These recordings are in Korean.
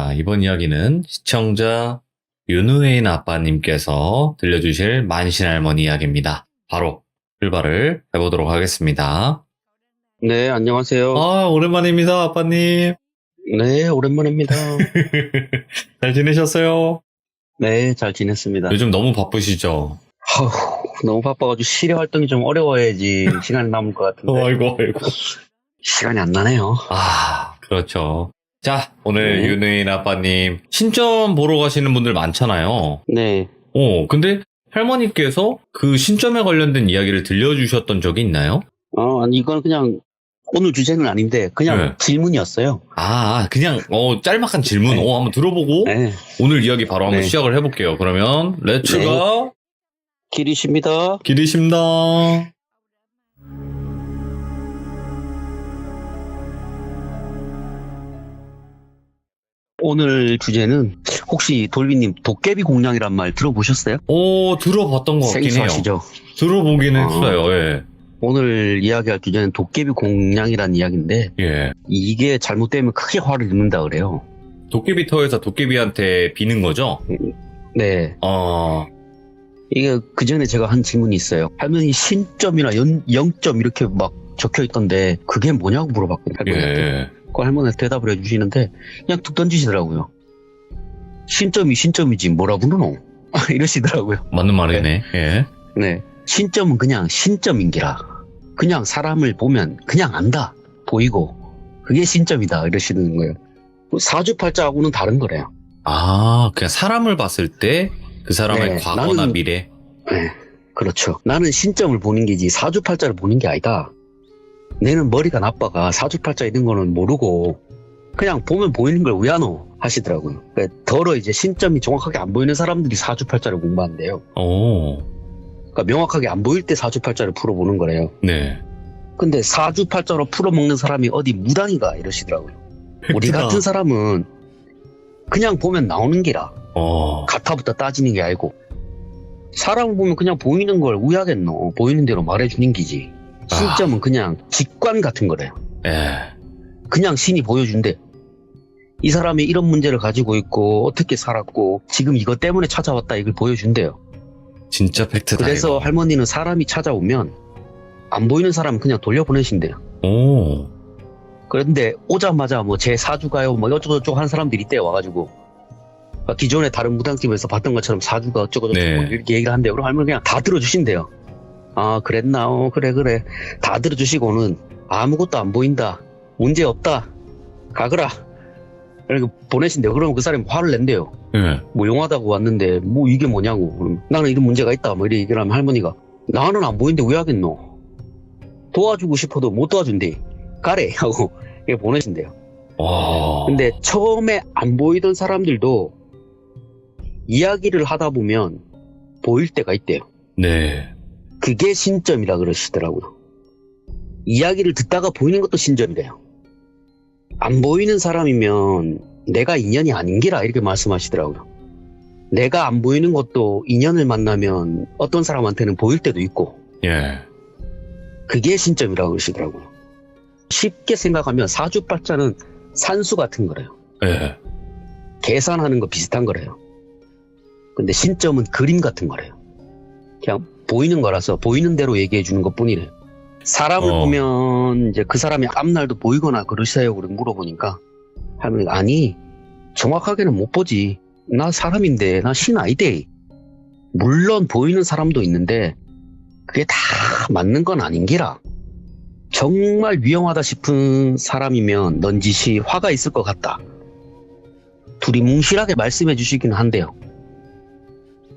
자, 이번 이야기는 시청자 윤우혜인 아빠님께서 들려주실 만신할머니 이야기입니다. 바로 출발을 해보도록 하겠습니다. 네, 안녕하세요. 아, 오랜만입니다, 아빠님. 네, 오랜만입니다. 잘 지내셨어요? 네, 잘 지냈습니다. 요즘 너무 바쁘시죠? 아우, 너무 바빠가지고 시례 활동이 좀 어려워야지 시간이 남을 것 같은데 아이고. 시간이 안 나네요. 아, 그렇죠. 자, 오늘 네. 윤우혜인 아빠님 신점 보러 가시는 분들 많잖아요. 네, 근데 할머니께서 그 신점에 관련된 이야기를 들려주셨던 적이 있나요? 아니, 이건 그냥 오늘 주제는 아닌데 그냥 네. 질문이었어요. 아, 그냥 짤막한 질문 네. 한번 들어보고 네, 오늘 이야기 바로 한번 네. 시작을 해볼게요. 그러면 렛츠가 길이십니다. 기리십니다. 오늘 주제는 혹시 돌비님 도깨비 공략이란 말 들어보셨어요? 들어봤던 것 같긴 해요. 생소하시죠? 들어보긴 어. 했어요. 예. 오늘 이야기할 주제는 도깨비 공략이란 이야기인데 예. 이게 잘못되면 크게 화를 입는다 그래요. 도깨비터에서 도깨비한테 비는 거죠? 네. 예. 그 전에 제가 한 질문이 있어요. 할머니 신점이나 영점 이렇게 막 적혀 있던데 그게 뭐냐고 물어봤거든요. 할머니한테. 예. 그 할머니가 대답을 해주시는데 그냥 툭 던지시더라고요. 신점이 신점이지 뭐라 부르노? 이러시더라고요. 맞는 말이네. 예. 네. 신점은 그냥 신점인기라. 그냥 사람을 보면 그냥 안다. 보이고. 그게 신점이다. 이러시는 거예요. 사주팔자하고는 다른 거래요. 그냥 사람을 봤을 때 그 사람의 네, 과거나 나는- 미래. 네, 그렇죠. 나는 신점을 보는 게지 사주팔자를 보는 게 아니다. 내는 머리가 나빠가 사주팔자 이런 거는 모르고 그냥 보면 보이는 걸 왜 하노? 하시더라고요. 더러 이제 신점이 정확하게 안 보이는 사람들이 사주팔자를 공부한대요. 그러니까 명확하게 안 보일 때 사주팔자를 풀어보는 거래요. 네. 근데 사주팔자로 풀어먹는 사람이 어디 무당인가 이러시더라고요. 우리 같은 사람은 그냥 보면 나오는 게라. 가타부터 따지는 게 아니고 사람을 보면 그냥 보이는 걸 왜 하겠노? 보이는 대로 말해주는 기지. 신점은 그냥 직관 같은 거래요. 예. 그냥 신이 보여준대. 이 사람이 이런 문제를 가지고 있고 어떻게 살았고 지금 이것 때문에 찾아왔다 이걸 보여준대요. 진짜 팩트다. 그래서 이거. 할머니는 사람이 찾아오면 안 보이는 사람은 그냥 돌려보내신대요. 그런데 오자마자 뭐 제 사주가요 뭐 어쩌고저쩌고 한 사람들이 있대요. 와가지고 기존에 다른 무당집에서 봤던 것처럼 사주가 어쩌고저쩌고 네. 이렇게 얘기를 한대요. 그럼 할머니 그냥 다 들어주신대요. 아 그랬나? 그래 다 들어주시고는 아무것도 안 보인다. 문제 없다. 가거라. 이렇게 보내신대요. 그러면 그 사람이 화를 낸대요. 예. 뭐 용하다고 왔는데 뭐 이게 뭐냐고. 그럼 나는 이런 문제가 있다. 뭐 이렇게 얘기를 하면 할머니가 나는 안 보이는데 왜 하겠노? 도와주고 싶어도 못 도와준대. 가래 하고 이렇게 보내신대요. 근데 처음에 안 보이던 사람들도 이야기를 하다 보면 보일 때가 있대요. 네. 그게 신점이라 그러시더라고요. 이야기를 듣다가 보이는 것도 신점이래요. 안 보이는 사람이면 내가 인연이 아닌 기라 이렇게 말씀하시더라고요. 내가 안 보이는 것도 인연을 만나면 어떤 사람한테는 보일 때도 있고 예. 그게 신점이라고 그러시더라고요. 쉽게 생각하면 사주팔자는 산수 같은 거래요. 예. 계산하는 거 비슷한 거래요. 근데 신점은 그림 같은 거래요. 그냥 보이는 거라서 보이는 대로 얘기해 주는 것 뿐이래요. 사람을 보면 이제 그 사람이 앞날도 보이거나 그러세요? 그렇게 물어보니까 할머니가 아니 정확하게는 못 보지. 나 사람인데 나 신 아이데. 물론 보이는 사람도 있는데 그게 다 맞는 건 아닌 기라. 정말 위험하다 싶은 사람이면 넌지시 화가 있을 것 같다. 둘이 뭉실하게 말씀해 주시긴 한데요.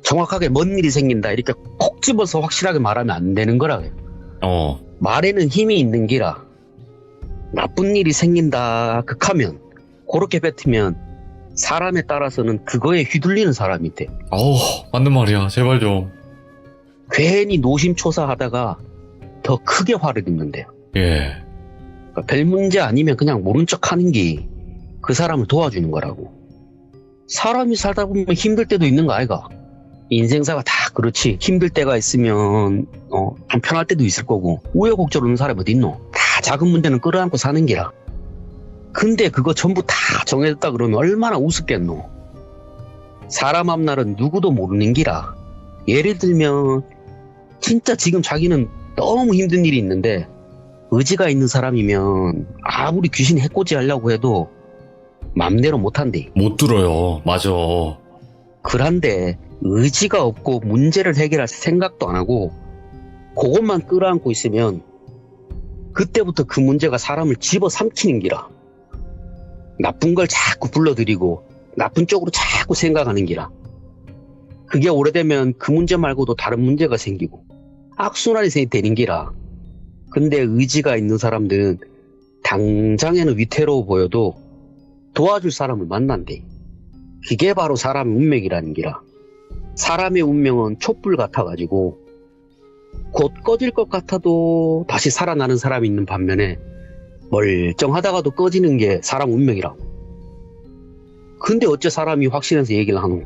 정확하게 뭔 일이 생긴다 이렇게 콕 집어서 확실하게 말하면 안 되는 거라고요. 말에는 힘이 있는 기라. 나쁜 일이 생긴다 극하면 그렇게 뱉으면 사람에 따라서는 그거에 휘둘리는 사람이 돼. 맞는 말이야. 제발 좀. 괜히 노심초사하다가 더 크게 화를 입는데요. 예. 그러니까 별 문제 아니면 그냥 모른 척 하는 게 그 사람을 도와주는 거라고. 사람이 살다 보면 힘들 때도 있는 거 아이가? 인생사가 다 그렇지. 힘들 때가 있으면 좀 편할 때도 있을 거고 우여곡절 오는 사람이 어디 있노? 다 작은 문제는 끌어안고 사는 게라. 근데 그거 전부 다 정해졌다 그러면 얼마나 우습겠노. 사람 앞날은 누구도 모르는 기라. 예를 들면 진짜 지금 자기는 너무 힘든 일이 있는데 의지가 있는 사람이면 아무리 귀신이 해코지 하려고 해도 맘대로 못한대. 못 들어요. 맞아. 그런데 의지가 없고 문제를 해결할 생각도 안 하고 그것만 끌어안고 있으면 그때부터 그 문제가 사람을 집어삼키는 기라. 나쁜 걸 자꾸 불러들이고 나쁜 쪽으로 자꾸 생각하는 기라. 그게 오래되면 그 문제 말고도 다른 문제가 생기고 악순환이 되는 기라. 근데 의지가 있는 사람들은 당장에는 위태로워 보여도 도와줄 사람을 만난대. 그게 바로 사람의 운명이라는 기라. 사람의 운명은 촛불 같아가지고 곧 꺼질 것 같아도 다시 살아나는 사람이 있는 반면에 멀쩡하다가도 꺼지는 게 사람 운명이라고. 근데 어째 사람이 확신해서 얘기를 하노?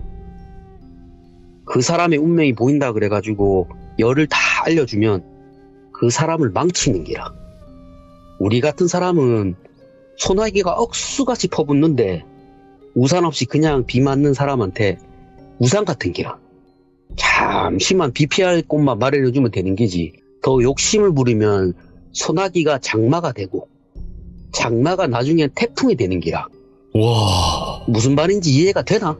그 사람의 운명이 보인다 그래가지고 열을 다 알려주면 그 사람을 망치는 기라. 우리 같은 사람은 소나기가 억수같이 퍼붓는데 우산 없이 그냥 비 맞는 사람한테 우산 같은 기라. 잠시만 비 피할 곳만 마련해주면 되는 게지. 더 욕심을 부리면 소나기가 장마가 되고 장마가 나중엔 태풍이 되는 기라. 와. 무슨 말인지 이해가 되나?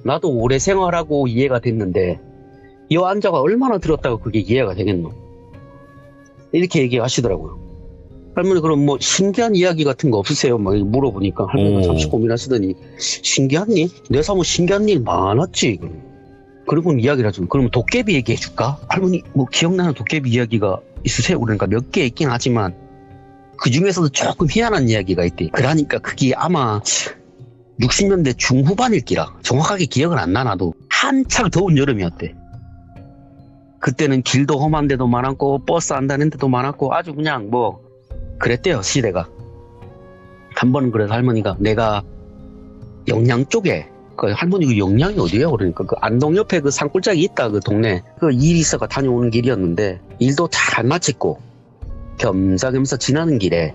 나도 오래 생활하고 이해가 됐는데 이 앉아가 얼마나 들었다고 그게 이해가 되겠노? 이렇게 얘기하시더라고요. 할머니 그럼 뭐 신기한 이야기 같은 거 없으세요? 막 물어보니까 할머니가 잠시 고민하시더니 신기한 일? 내 사무 신기한 일 많았지. 그리고 이야기를 하죠. 그러면 도깨비 얘기해 줄까? 할머니 뭐 기억나는 도깨비 이야기가 있으세요? 그러니까 몇 개 있긴 하지만 그 중에서도 조금 희한한 이야기가 있대. 그러니까 그게 아마 60년대 중후반일 기라. 정확하게 기억은 안 나나도 한창 더운 여름이었대. 그때는 길도 험한 데도 많았고 버스 안 다니는 데도 많았고 아주 그냥 뭐 그랬대요 시대가. 한 번은 그래서 할머니가 내가 영양 쪽에 그 할머니 그 영양이 어디예요? 그러니까 그 안동 옆에 그 산골짜기 있다 그 동네 그 일 있어가 다녀오는 길이었는데 일도 잘 마쳤고 겸사겸사 지나는 길에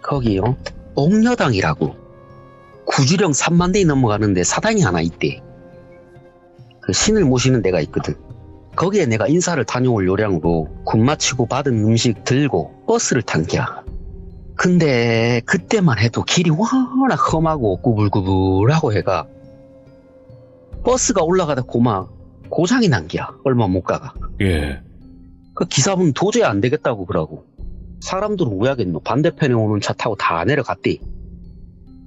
거기요 옥녀당이라고 구주령 3만 대이 넘어가는데 사당이 하나 있대. 그 신을 모시는 데가 있거든. 거기에 내가 인사를 다녀올 요량으로 군 마치고 받은 음식 들고 버스를 탄 기야. 근데 그때만 해도 길이 워낙 험하고 구불구불하고 해가 버스가 올라가다 고마 고장이 난 기야. 얼마 못 가가. 예. 그 기사분 도저히 안 되겠다고 그러고 사람들은 왜 하겠노? 반대편에 오는 차 타고 다 내려갔대.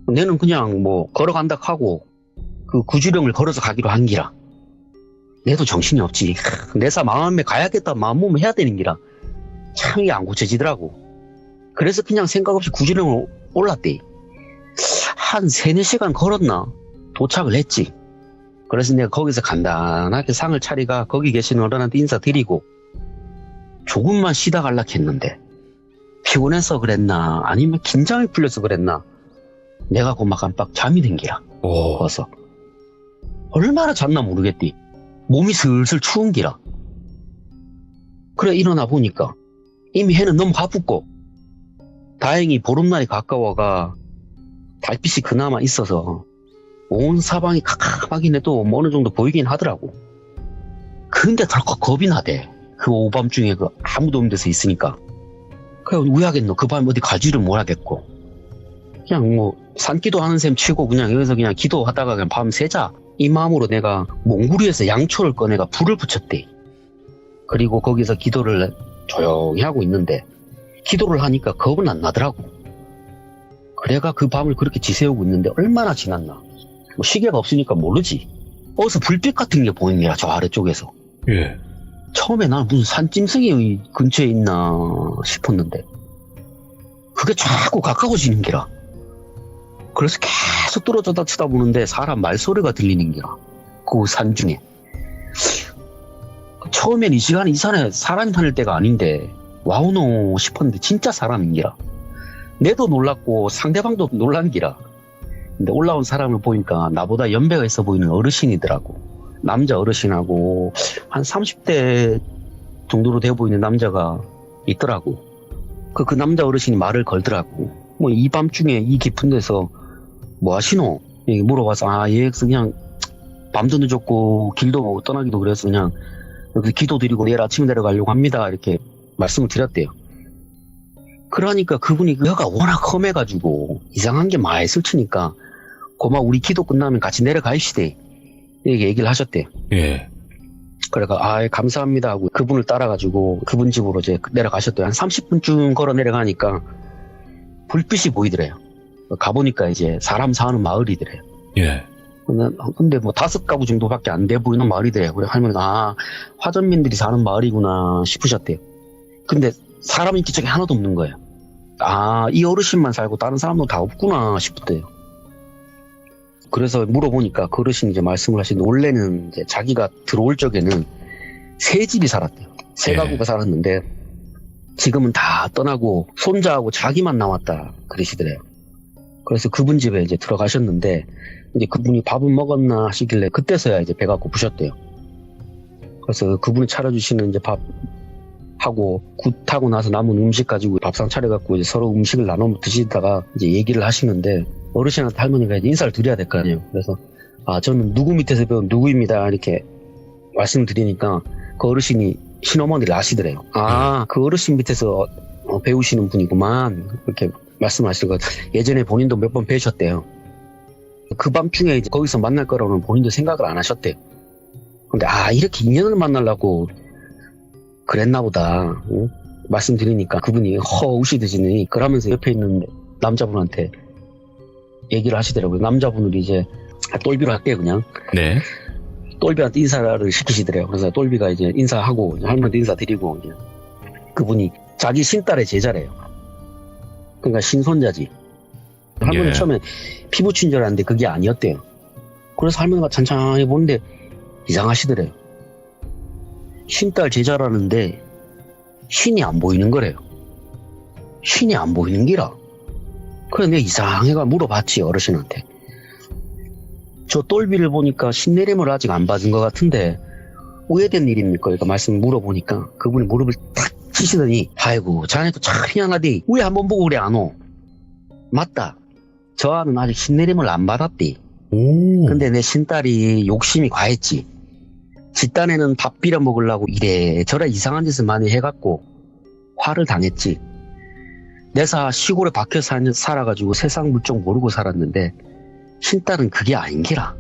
내는 그냥 뭐 걸어간다 하고 그 구주령을 걸어서 가기로 한 기라. 내도 정신이 없지. 내사 마음에 가야겠다 마음먹으면 해야 되는 기라. 참 이게 안 고쳐지더라고. 그래서 그냥 생각 없이 구주령을 올랐대. 한 3-4시간 걸었나? 도착을 했지. 그래서 내가 거기서 간단하게 상을 차리가 거기 계신 어른한테 인사드리고 조금만 쉬다 갈라 했는데 피곤해서 그랬나 아니면 긴장이 풀려서 그랬나 내가 고막 깜빡 잠이 든 기라. 어서 얼마나 잤나 모르겠디. 몸이 슬슬 추운 기라. 그래 일어나 보니까 이미 해는 너무 가볍고 다행히 보름날이 가까워가 달빛이 그나마 있어서 온 사방이 캄캄하긴 해도 뭐 어느 정도 보이긴 하더라고. 근데 덜컥 겁이 나대. 그 오밤중에 그 아무도 없는 데서 있으니까. 그래 왜 하겠노? 그 밤 어디 가지를 못하겠고 그냥 뭐 산기도 하는 셈 치고 그냥 여기서 그냥 기도하다가 그냥 밤 새자 이 마음으로 내가 몽구리에서 양초를 꺼내가 불을 붙였대. 그리고 거기서 기도를 조용히 하고 있는데 기도를 하니까 겁은 안 나더라고. 그래가 그 밤을 그렇게 지새우고 있는데 얼마나 지났나. 뭐 시계가 없으니까 모르지. 어디서 불빛 같은 게 보이는 게라 저 아래쪽에서. 예. 처음에 나는 무슨 산짐승이 근처에 있나 싶었는데 그게 자꾸 가까워지는 게라. 그래서 계속 떨어져다 쳐다보는데 사람 말소리가 들리는 게라. 그 산 중에. 처음엔 이 시간에 이 산에 사람이 다닐 때가 아닌데 와우노 싶었는데 진짜 사람인 기라. 내도 놀랐고 상대방도 놀란 기라. 근데 올라온 사람을 보니까 나보다 연배가 있어 보이는 어르신이더라고. 남자 어르신하고 한 30대 정도로 돼 보이는 남자가 있더라고. 그 남자 어르신이 말을 걸더라고. 뭐 이 밤중에 이 깊은 데서 뭐 하시노? 이렇게 물어봐서 예 그냥 밤도 늦었고 길도 뭐 떠나기도 그래서 그냥 여기 기도 드리고 내일 아침에 내려가려고 합니다. 이렇게 말씀을 드렸대요. 그러니까 그분이 혀가 워낙 험해가지고 이상한 게 많이 스치니까 고마 우리 기도 끝나면 같이 내려가시대 이렇게 얘기를 하셨대요. 예. 그래가 감사합니다 하고 그분을 따라가지고 그분 집으로 이제 내려가셨대요. 한 30분쯤 걸어 내려가니까 불빛이 보이더래요. 가보니까 이제 사람 사는 마을이더래요. 예. 근데 뭐 5가구 정도밖에 안 돼 보이는 마을이더래요. 그래 할머니가 화전민들이 사는 마을이구나 싶으셨대요. 근데 사람 인기척이 하나도 없는 거예요. 이 어르신만 살고 다른 사람도 다 없구나 싶었대요. 그래서 물어보니까 그 어르신이 이제 말씀을 하시는데 원래는 이제 자기가 들어올 적에는 세 집이 살았대요. 세 예. 가구가 살았는데 지금은 다 떠나고 손자하고 자기만 남았다 그러시더래요. 그래서 그분 집에 이제 들어가셨는데 이제 그분이 밥은 먹었나 하시길래 그때서야 이제 배가 고프셨대요. 그래서 그분이 차려주시는 이제 밥 하고 굿하고 나서 남은 음식 가지고 밥상 차려갖고 이제 서로 음식을 나눠 드시다가 이제 얘기를 하시는데 어르신한테 할머니가 이제 인사를 드려야 될 거 아니에요. 그래서 저는 누구 밑에서 배운 누구입니다 이렇게 말씀을 드리니까 그 어르신이 신어머니를 아시더래요. 그 어르신 밑에서 배우시는 분이구만 이렇게 말씀하시고 예전에 본인도 몇 번 뵈셨대요. 그 밤중에 이제 거기서 만날 거라고는 본인도 생각을 안 하셨대요. 근데 이렇게 인연을 만나려고 그랬나 보다 말씀드리니까 그분이 우시드시니 그러면서 옆에 있는 남자분한테 얘기를 하시더라고요. 남자분을 이제 똘비로 할게요 그냥. 네. 똘비한테 인사를 시키시더래요. 그래서 똘비가 이제 인사하고 할머니한테 인사드리고 이제 그분이 자기 신딸의 제자래요. 그러니까 신손자지. 할머니 예. 처음에 피부친 줄 알았는데 그게 아니었대요. 그래서 할머니가 찬찬히 보는데 이상하시더래요. 신딸 제자라는데 신이 안 보이는 거래요. 신이 안 보이는 기라. 그래 내가 이상해가 물어봤지 어르신한테. 저 똘비를 보니까 신내림을 아직 안 받은 것 같은데 왜 된 일입니까? 그러니까 말씀 물어보니까 그분이 무릎을 탁 치시더니 아이고 자네도 참 희한하디 왜 한번 보고 그래 안 오? 맞다. 저 아는 아직 신내림을 안 받았디. 근데 내 신딸이 욕심이 과했지. 지 딴에는 밥 비려 먹으려고 이래저래 이상한 짓을 많이 해갖고 화를 당했지. 내사 시골에 박혀 살아가지고 세상 물정 모르고 살았는데 신딸은 그게 아닌기라.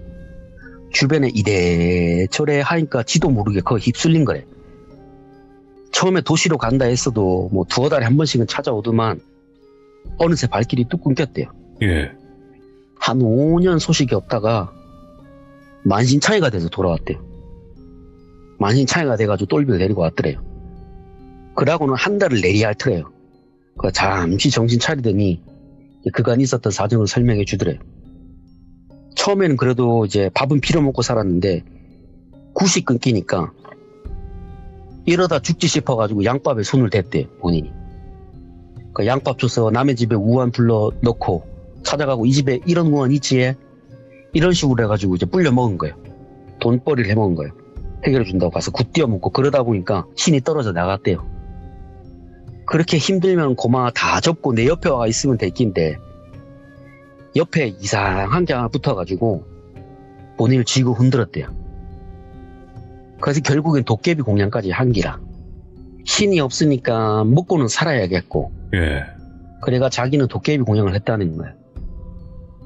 주변에 이래저래 하니까 지도 모르게 거의 휩쓸린 거래. 처음에 도시로 간다 했어도 뭐 2달에 한 번씩은 찾아오더만 어느새 발길이 뚝 끊겼대요. 예. 한 5년 소식이 없다가 만신창이가 돼서 돌아왔대요. 만신창이가 돼가지고 똘비를 데리고 왔더래요. 그러고는 한 달을 내리할더래요. 잠시 정신 차리더니 그간 있었던 사정을 설명해 주더래요. 처음에는 그래도 이제 밥은 빌어 먹고 살았는데 굿이 끊기니까 이러다 죽지 싶어가지고 양밥에 손을 댔대요 본인이. 양밥 줘서 남의 집에 우한 불러 넣고 찾아가고 이 집에 이런 우한 있지 이런 식으로 해가지고 이제 불려 먹은 거예요. 돈벌이를 해 먹은 거예요. 해결해 준다고 가서 굿 띄워 먹고 그러다 보니까 신이 떨어져 나갔대요. 그렇게 힘들면 고마 다 접고 내 옆에 와 있으면 될 낀데 옆에 이상한 게 하나 붙어가지고 본인을 쥐고 흔들었대요. 그래서 결국엔 도깨비 공양까지 한 기라. 신이 없으니까 먹고는 살아야겠고 예. 그래가 자기는 도깨비 공양을 했다는 거예요.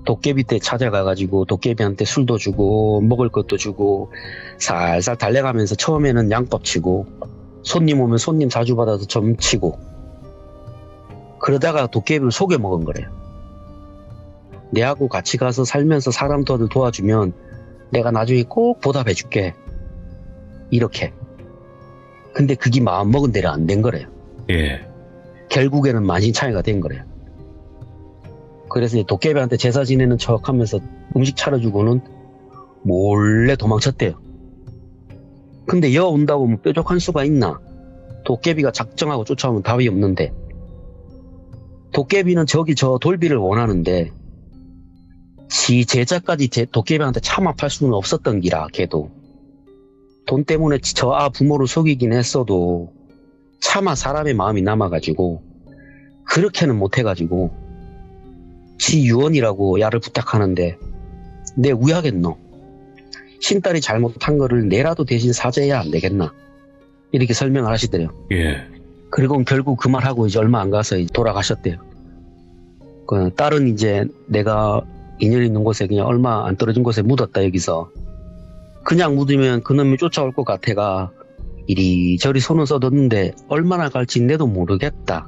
도깨비 때 찾아가가지고 도깨비한테 술도 주고 먹을 것도 주고 살살 달래가면서 처음에는 양밥 치고 손님 오면 손님 자주 받아서 점 치고 그러다가 도깨비를 속여 먹은 거래요. 내하고 같이 가서 살면서 사람들 도와주면 내가 나중에 꼭 보답해 줄게. 이렇게. 근데 그게 마음먹은 대로 안 된 거래요. 예. 결국에는 만신창이가 된 거래요. 그래서 도깨비한테 제사 지내는 척 하면서 음식 차려주고는 몰래 도망쳤대요. 근데 여 온다고 뭐 뾰족한 수가 있나? 도깨비가 작정하고 쫓아오면 답이 없는데 도깨비는 저기 저 돌비를 원하는데 지 제자까지 도깨비한테 참아팔 수는 없었던 기라. 걔도 돈 때문에 저 부모를 속이긴 했어도 차마 사람의 마음이 남아가지고 그렇게는 못해가지고 지 유언이라고 야를 부탁하는데 내 우야겠노. 신딸이 잘못한 거를 내라도 대신 사죄해야 안 되겠나. 이렇게 설명을 하시더래요. 예. 그리고 결국 그 말하고 이제 얼마 안 가서 이제 돌아가셨대요. 그 딸은 이제 내가 인연 있는 곳에 그냥 얼마 안 떨어진 곳에 묻었다 여기서. 그냥 묻으면 그놈이 쫓아올 것 같아가 이리저리 손을 써뒀는데 얼마나 갈지 내도 모르겠다.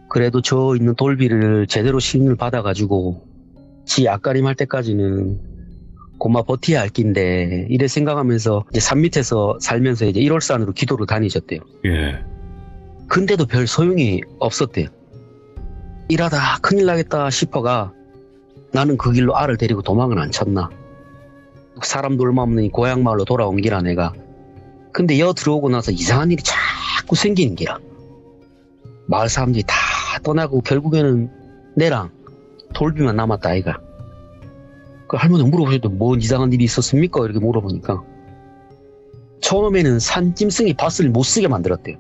그래도 저 있는 돌비를 제대로 신을 받아가지고 지 앞가림 할 때까지는 고마 버티야 할 낀데 이래 생각하면서 이제 산 밑에서 살면서 이제 1월산으로 기도를 다니셨대요. 예. 근데도 별 소용이 없었대요. 일하다 큰일 나겠다 싶어가 나는 그 길로 알을 데리고 도망을 안 쳤나. 사람도 얼마 없는 고향 마을로 돌아온 기라 내가. 근데 여 들어오고 나서 이상한 일이 자꾸 생기는 기라. 마을 사람들이 다 떠나고 결국에는 내랑 돌비만 남았다 아이가. 그 할머니 물어보셔도 뭔 이상한 일이 있었습니까? 이렇게 물어보니까 처음에는 산짐승이 밭을 못 쓰게 만들었대요.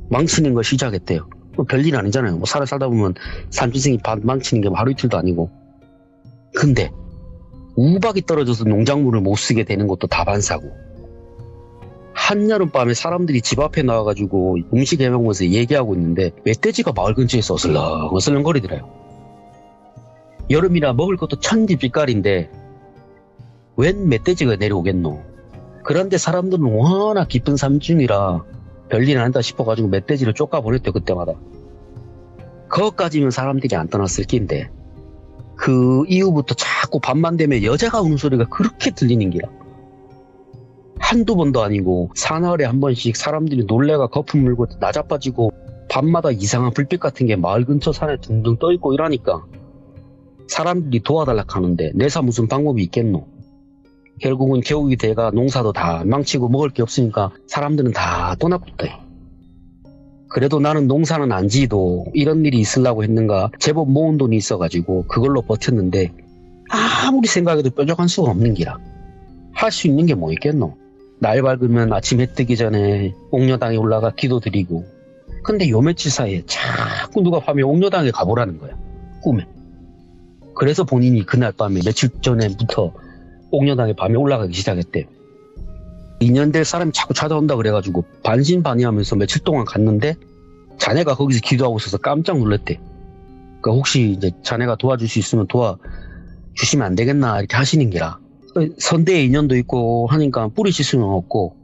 망치는 걸 시작했대요. 뭐 별일 아니잖아요. 뭐 살다 보면 산짐승이 밭 망치는 게 하루 이틀도 아니고. 근데 우박이 떨어져서 농작물을 못 쓰게 되는 것도 다반사고, 한여름밤에 사람들이 집 앞에 나와가지고 음식 해먹으면서 얘기하고 있는데 멧돼지가 마을 근처에서 어슬렁 거리더래요. 여름이라 먹을 것도 천지빛깔인데 웬 멧돼지가 내려오겠노. 그런데 사람들은 워낙 깊은 삶 중이라 별일 아니다 싶어가지고 멧돼지를 쫓아보냈대요. 그때마다. 거기까지면 사람들이 안 떠났을 낀데 그 이후부터 자꾸 밤만 되면 여자가 우는 소리가 그렇게 들리는 기라. 한두 번도 아니고 사나흘에 한 번씩 사람들이 놀래가 거품 물고 나자빠지고 밤마다 이상한 불빛 같은 게 마을 근처 산에 둥둥 떠있고 이러니까 사람들이 도와달라 하는데 내사 무슨 방법이 있겠노. 결국은 겨울이 돼가 농사도 다 망치고 먹을 게 없으니까 사람들은 다 떠나붙대. 그래도 나는 농사는 안 지도 이런 일이 있으려고 했는가 제법 모은 돈이 있어가지고 그걸로 버텼는데 아무리 생각해도 뾰족한 수가 없는 기라. 할 수 있는 게 뭐 있겠노. 날 밝으면 아침 해 뜨기 전에 옥녀당에 올라가 기도드리고. 근데 요 며칠 사이에 자꾸 누가 밤에 옥녀당에 가보라는 거야. 꿈에. 그래서 본인이 그날 밤에 며칠 전에부터 옥녀당에 밤에 올라가기 시작했대요. 2년 될 사람이 자꾸 찾아온다 그래가지고 반신반의하면서 며칠 동안 갔는데 자네가 거기서 기도하고 있어서 깜짝 놀랐대. 그러니까 혹시 이제 자네가 도와줄 수 있으면 도와주시면 안 되겠나 이렇게 하시는 게라. 선대에 인연도 있고 하니까 뿌리칠 수는 없고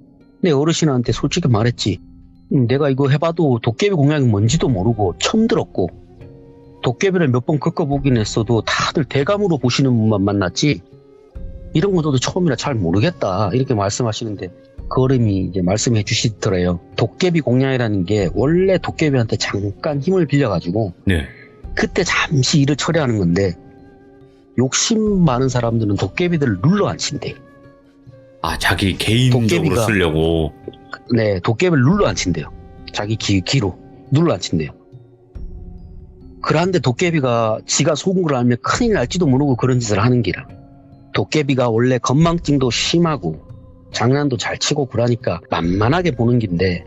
내 어르신한테 솔직히 말했지. 내가 이거 해봐도 도깨비 공약이 뭔지도 모르고 처음 들었고 도깨비를 몇 번 겪어보긴 했어도 다들 대감으로 보시는 분만 만났지 이런 것도 처음이라 잘 모르겠다 이렇게 말씀하시는데 그 어른이 이제 말씀해 주시더래요. 도깨비 공략이라는 게 원래 도깨비한테 잠깐 힘을 빌려가지고 네. 그때 잠시 일을 처리하는 건데 욕심 많은 사람들은 도깨비들을 눌러앉힌대. 아, 자기 개인적으로 도깨비가, 쓰려고. 네, 도깨비를 눌러앉힌대요. 자기 기로 눌러앉힌대요. 그런데 도깨비가 지가 속은 걸 알면 큰일 날지도 모르고 그런 짓을 하는 기라. 도깨비가 원래 건망증도 심하고 장난도 잘 치고 그러니까 만만하게 보는 긴데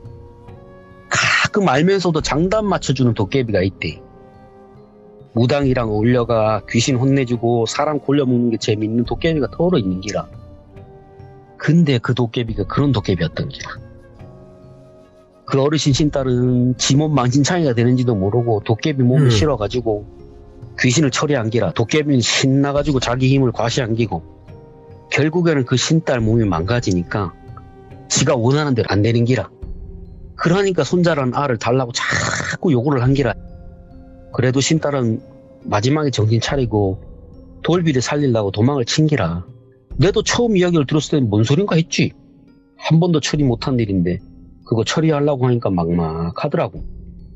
가끔 알면서도 장단 맞춰주는 도깨비가 있대. 무당이랑 어울려가 귀신 혼내주고 사람 골려먹는 게 재밌는 도깨비가 더러 있는 기라. 근데 그 도깨비가 그런 도깨비였던 기라. 그 어르신 신딸은 지 몸 망신창이가 되는지도 모르고 도깨비 몸을 실어가지고 귀신을 처리한 기라. 도깨비는 신나가지고 자기 힘을 과시안기고 결국에는 그 신딸 몸이 망가지니까 지가 원하는 대로 안 되는 기라. 그러니까 손자라는 알을 달라고 자꾸 요구를 한 기라. 그래도 신딸은 마지막에 정신 차리고 돌비를 살리려고 도망을 친 기라. 내도 처음 이야기를 들었을 때는 뭔 소린가 했지. 한 번도 처리 못한 일인데 그거 처리하려고 하니까 막막하더라고.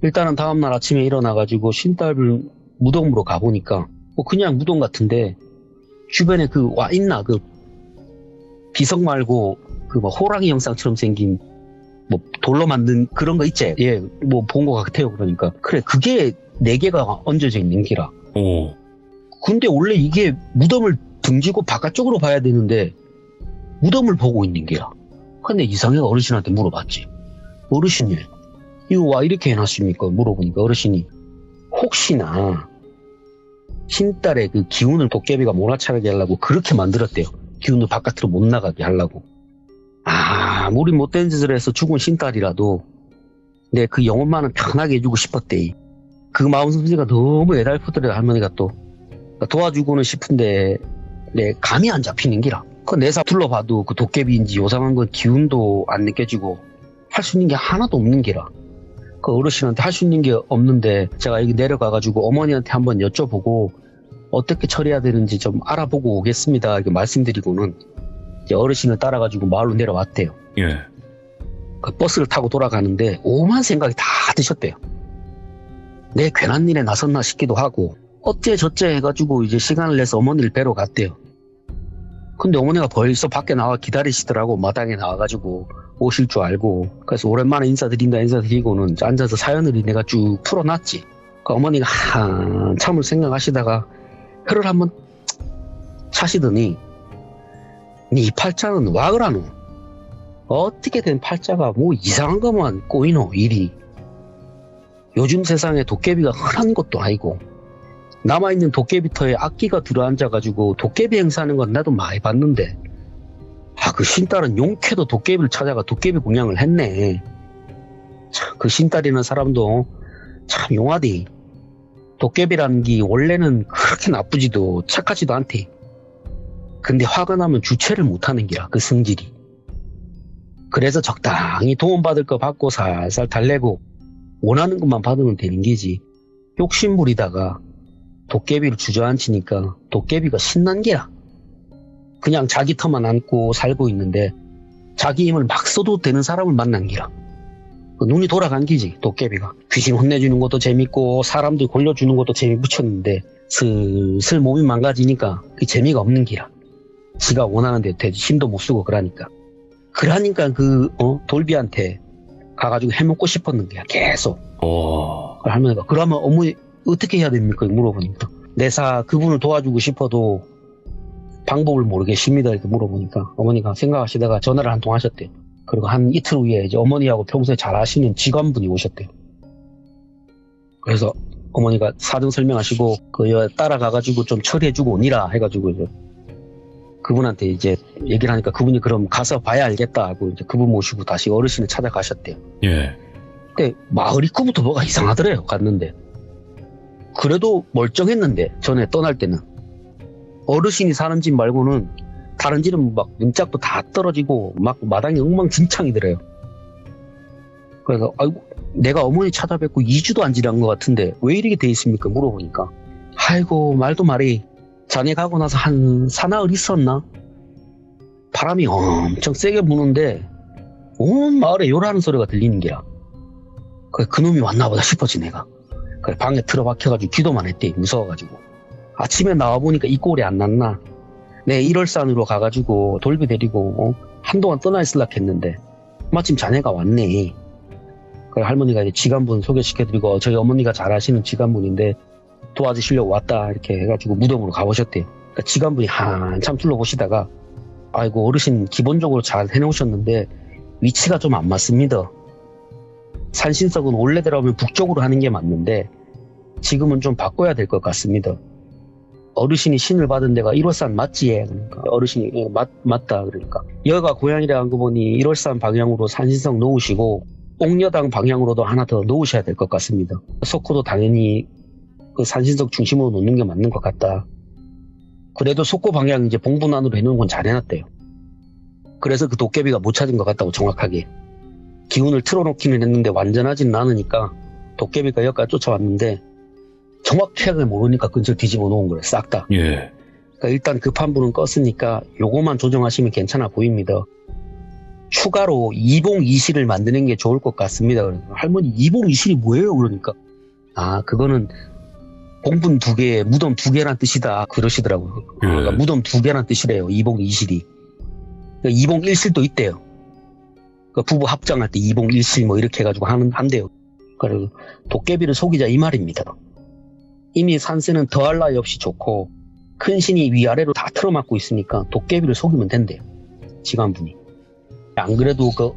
일단은 다음날 아침에 일어나가지고 신딸을 무덤으로 가보니까 뭐 그냥 무덤 같은데 주변에 그 와 있나 그 비석 말고 그 뭐 호랑이 영상처럼 생긴 뭐 돌로 만든 그런 거 있지. 예, 뭐 본 거 같아요. 그러니까 그래 그게 4개가 얹어져 있는 기라. 오. 근데 원래 이게 무덤을 등지고 바깥쪽으로 봐야 되는데 무덤을 보고 있는 기라. 근데 이상해가 어르신한테 물어봤지. 어르신님, 이거 와 이렇게 해놨습니까? 물어보니까 어르신이 혹시나 신딸의 그 기운을 도깨비가 몰아차게 하려고 그렇게 만들었대요. 기운을 바깥으로 못 나가게 하려고. 아무리 못된 짓을 해서 죽은 신딸이라도 내 그 영혼만은 편하게 해주고 싶었대. 그 마음솜씨가 너무 애달프더래. 할머니가 또 도와주고는 싶은데 내 감이 안 잡히는 기라. 그 내사 둘러봐도 그 도깨비인지 요상한 건 기운도 안 느껴지고 할 수 있는 게 하나도 없는 기라. 그 어르신한테 할 수 있는 게 없는데 제가 여기 내려가가지고 어머니한테 한번 여쭤보고 어떻게 처리해야 되는지 좀 알아보고 오겠습니다. 이렇게 말씀드리고는 이제 어르신을 따라가지고 마을로 내려왔대요. 예. 그 버스를 타고 돌아가는데 오만 생각이 다 드셨대요. 내 괜한 일에 나섰나 싶기도 하고 어째저째 해가지고 이제 시간을 내서 어머니를 뵈러 갔대요. 근데 어머니가 벌써 밖에 나와 기다리시더라고. 마당에 나와가지고 오실 줄 알고. 그래서 오랜만에 인사드리고는 앉아서 사연을 내가 쭉 풀어놨지. 그 어머니가 한참을 생각하시다가 혀를 한번 차시더니 니 팔자는 와 그라노? 어떻게 된 팔자가 뭐 이상한 것만 꼬이노 일이. 요즘 세상에 도깨비가 흔한 것도 아니고 남아있는 도깨비터에 악기가 들어앉아가지고 도깨비 행사하는 건 나도 많이 봤는데 그 신딸은 용케도 도깨비를 찾아가 도깨비 공양을 했네. 참, 그 신딸이라는 사람도 참 용하디. 도깨비라는 게 원래는 그렇게 나쁘지도 착하지도 않대. 근데 화가 나면 주체를 못하는 기라 그 성질이. 그래서 적당히 도움받을 거 받고 살살 달래고 원하는 것만 받으면 되는 게지. 욕심 부리다가 도깨비를 주저앉히니까 도깨비가 신난 게야. 그냥 자기 터만 안고 살고 있는데 자기 힘을 막 써도 되는 사람을 만난 기라. 눈이 돌아간 기지. 도깨비가 귀신 혼내주는 것도 재밌고 사람들 골려주는 것도 재미 붙였는데 슬슬 몸이 망가지니까 그 재미가 없는 기라. 지가 원하는 데 힘도 못 쓰고 그러니까 그 돌비한테 가가지고 해먹고 싶었는 거야. 계속. 할머니가 그러면 어머니 어떻게 해야 됩니까? 물어보니까 내사 그분을 도와주고 싶어도 방법을 모르겠습니다. 이렇게 물어보니까 어머니가 생각하시다가 전화를 한 통 하셨대요. 그리고 한 이틀 후에 이제 어머니하고 평소에 잘 아시는 직원분이 오셨대요. 그래서 어머니가 사정 설명하시고 그 여 따라가가지고 좀 처리해주고 오니라 해가지고 이제 그분한테 이제 얘기를 하니까 그분이 그럼 가서 봐야 알겠다 하고 이제 그분 모시고 다시 어르신을 찾아가셨대요. 예. 근데 마을 입구부터 뭐가 이상하더래요. 갔는데 그래도 멀쩡했는데 전에 떠날 때는 어르신이 사는 집 말고는 다른 집은 막 문짝도 다 떨어지고 막 마당이 엉망진창이더래요. 그래서 아이고 내가 어머니 찾아뵙고 2주도 안 지난 것 같은데 왜 이렇게 돼 있습니까? 물어보니까 아이고 말도 말이 자네 가고 나서 한 사나흘 있었나? 바람이 엄청 세게 부는데 온 마을에 요라는 소리가 들리는 게야. 그놈이 왔나 보다 싶었지 내가. 그래 방에 틀어박혀가지고 기도만 했대. 무서워가지고. 아침에 나와보니까 이 꼴이 안 났나. 내 1월산으로 가가지고 돌비 데리고 한동안 떠나 있으려고 했는데 마침 자네가 왔네. 그래 할머니가 이제 지간분 소개시켜드리고 저희 어머니가 잘 아시는 지간분인데 도와주시려고 왔다 이렇게 해가지고 무덤으로 가보셨대요. 그러니까 지간분이 한참 둘러보시다가 아이고 어르신 기본적으로 잘 해놓으셨는데 위치가 좀 안 맞습니다. 산신석은 원래대로 하면 북쪽으로 하는 게 맞는데 지금은 좀 바꿔야 될 것 같습니다. 어르신이 신을 받은 데가 1월산 맞지? 그러니까 어르신이 맞다 그러니까 여가 고향이라 한 거 보니 1월산 방향으로 산신석 놓으시고 옥녀당 방향으로도 하나 더 놓으셔야 될 것 같습니다. 석호도 당연히 그 산신석 중심으로 놓는 게 맞는 것 같다. 그래도 석호 방향 이제 봉분 안으로 해놓은 건 잘 해놨대요. 그래서 그 도깨비가 못 찾은 것 같다고 정확하게. 기운을 틀어놓기는 했는데 완전하진 않으니까 도깨비가 여기까지 쫓아왔는데 정확하게 모르니까 근처를 뒤집어 놓은 거예요. 싹 다. 예. 그러니까 일단 급한 불은 껐으니까 요거만 조정하시면 괜찮아 보입니다. 추가로 이봉이실을 만드는 게 좋을 것 같습니다. 그러니까 할머니 이봉이실이 뭐예요? 그러니까 그거는 봉분 2개, 무덤 2개란 뜻이다 그러시더라고요. 예. 그러니까 무덤 2개란 뜻이래요. 이봉이실이. 그러니까 이봉일실도 있대요. 그러니까 부부 합장할 때 이봉일실 뭐 이렇게 해가지고 한대요. 그래서 도깨비를 속이자 이 말입니다. 이미 산세는 더할 나위 없이 좋고 큰 신이 위아래로 다 틀어막고 있으니까 도깨비를 속이면 된대요. 지간분이. 안 그래도 그